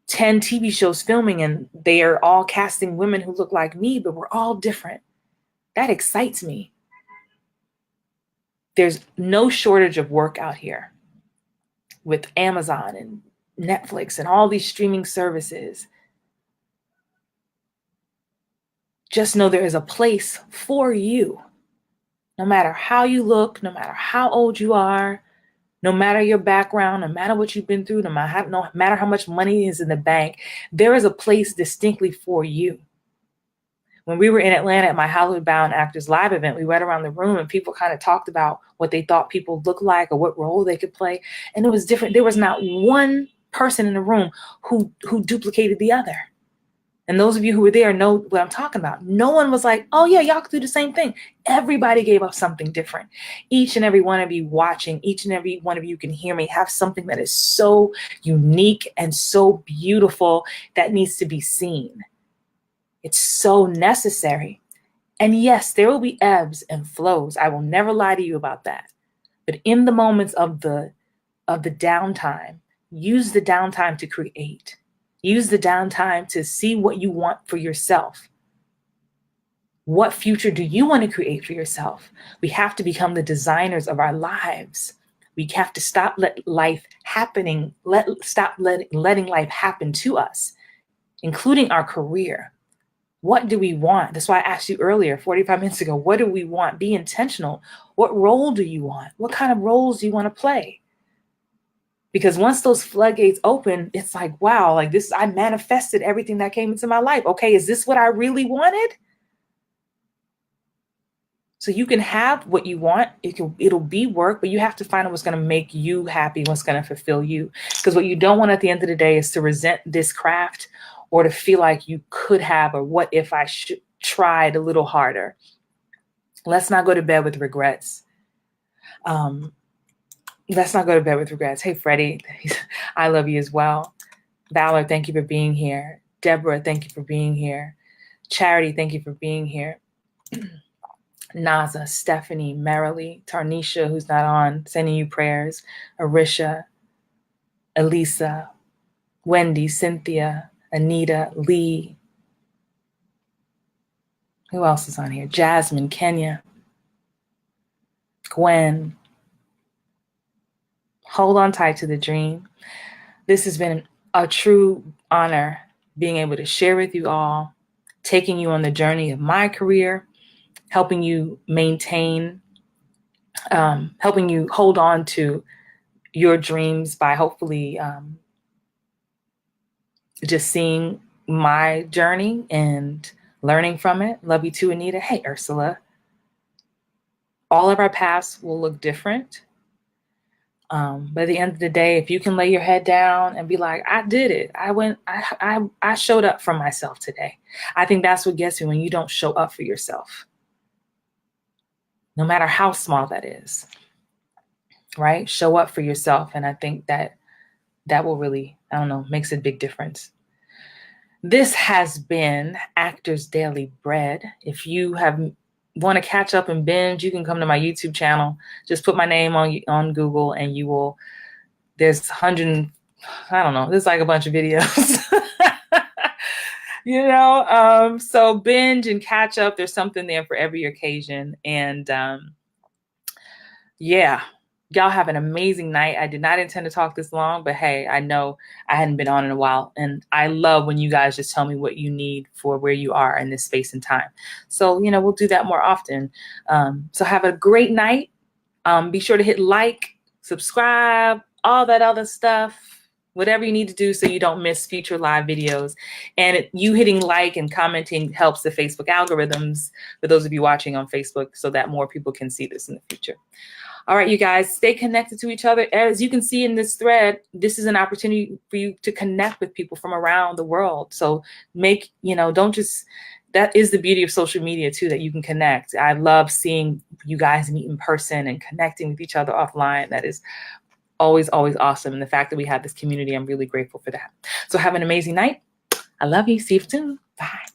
10 TV shows filming and they are all casting women who look like me, but we're all different. That excites me. There's no shortage of work out here with Amazon and Netflix and all these streaming services. Just know there is a place for you. No matter how you look, no matter how old you are, no matter your background, no matter what you've been through, no matter how much money is in the bank, there is a place distinctly for you. When we were in Atlanta at my Hollywood Bound Actors Live event, we went around the room and people kind of talked about what they thought people looked like or what role they could play. And it was different. There was not one person in the room who duplicated the other. And those of you who were there know what I'm talking about. No one was like, oh yeah, y'all could do the same thing. Everybody gave up something different. Each and every one of you watching, each and every one of you can hear me, have something that is so unique and so beautiful that needs to be seen. It's so necessary. And yes, there will be ebbs and flows. I will never lie to you about that. But in the moments of the downtime, use the downtime to create. Use the downtime to see what you want for yourself. What future do you want to create for yourself? We have to become the designers of our lives. We have to stop letting life happen to us, including our career. What do we want? That's why I asked you earlier, 45 minutes ago, what do we want? Be intentional. What role do you want? What kind of roles do you want to play? Because once those floodgates open, it's like, wow, like this, I manifested everything that came into my life. Okay, is this what I really wanted? So you can have what you want. It'll be work, but you have to find out what's going to make you happy, what's going to fulfill you. Because what you don't want at the end of the day is to resent this craft or to feel like you could have, or what if I tried a little harder. Let's not go to bed with regrets. Let's not go to bed with regrets. Hey, Freddie, I love you as well. Valor, thank you for being here. Deborah, thank you for being here. Charity, thank you for being here. Naza, Stephanie, Marilee, Tarnisha, who's not on, sending you prayers. Arisha, Elisa, Wendy, Cynthia, Anita, Lee. Who else is on here? Jasmine, Kenya, Gwen. Hold on tight to the dream. This has been a true honor being able to share with you all, taking you on the journey of my career, helping you maintain, helping you hold on to your dreams by hopefully just seeing my journey and learning from it. Love you too, Anita. Hey, Ursula. All of our paths will look different. But at the end of the day, if you can lay your head down and be like, I did it. I showed up for myself today. I think that's what gets you when you don't show up for yourself, no matter how small that is. right? Show up for yourself. And I think that will really, I don't know, makes a big difference. This has been Actors Daily Bread. If you want to catch up and binge, you can come to my YouTube channel. Just put my name on Google and you will, there's there's like a bunch of videos. So binge and catch up. There's something there for every occasion. And yeah, y'all have an amazing night. I did not intend to talk this long, but hey, I know I hadn't been on in a while. And I love when you guys just tell me what you need for where you are in this space and time. So, we'll do that more often. So have a great night. Be sure to hit like, subscribe, all that other stuff, whatever you need to do so you don't miss future live videos. And you hitting like and commenting helps the Facebook algorithms for those of you watching on Facebook so that more people can see this in the future. All right, you guys, stay connected to each other. As you can see in this thread, this is an opportunity for you to connect with people from around the world. So that is the beauty of social media too, that you can connect. I love seeing you guys meet in person and connecting with each other offline. That is always, always awesome. And the fact that we have this community, I'm really grateful for that. So have an amazing night. I love you. See you soon. Bye.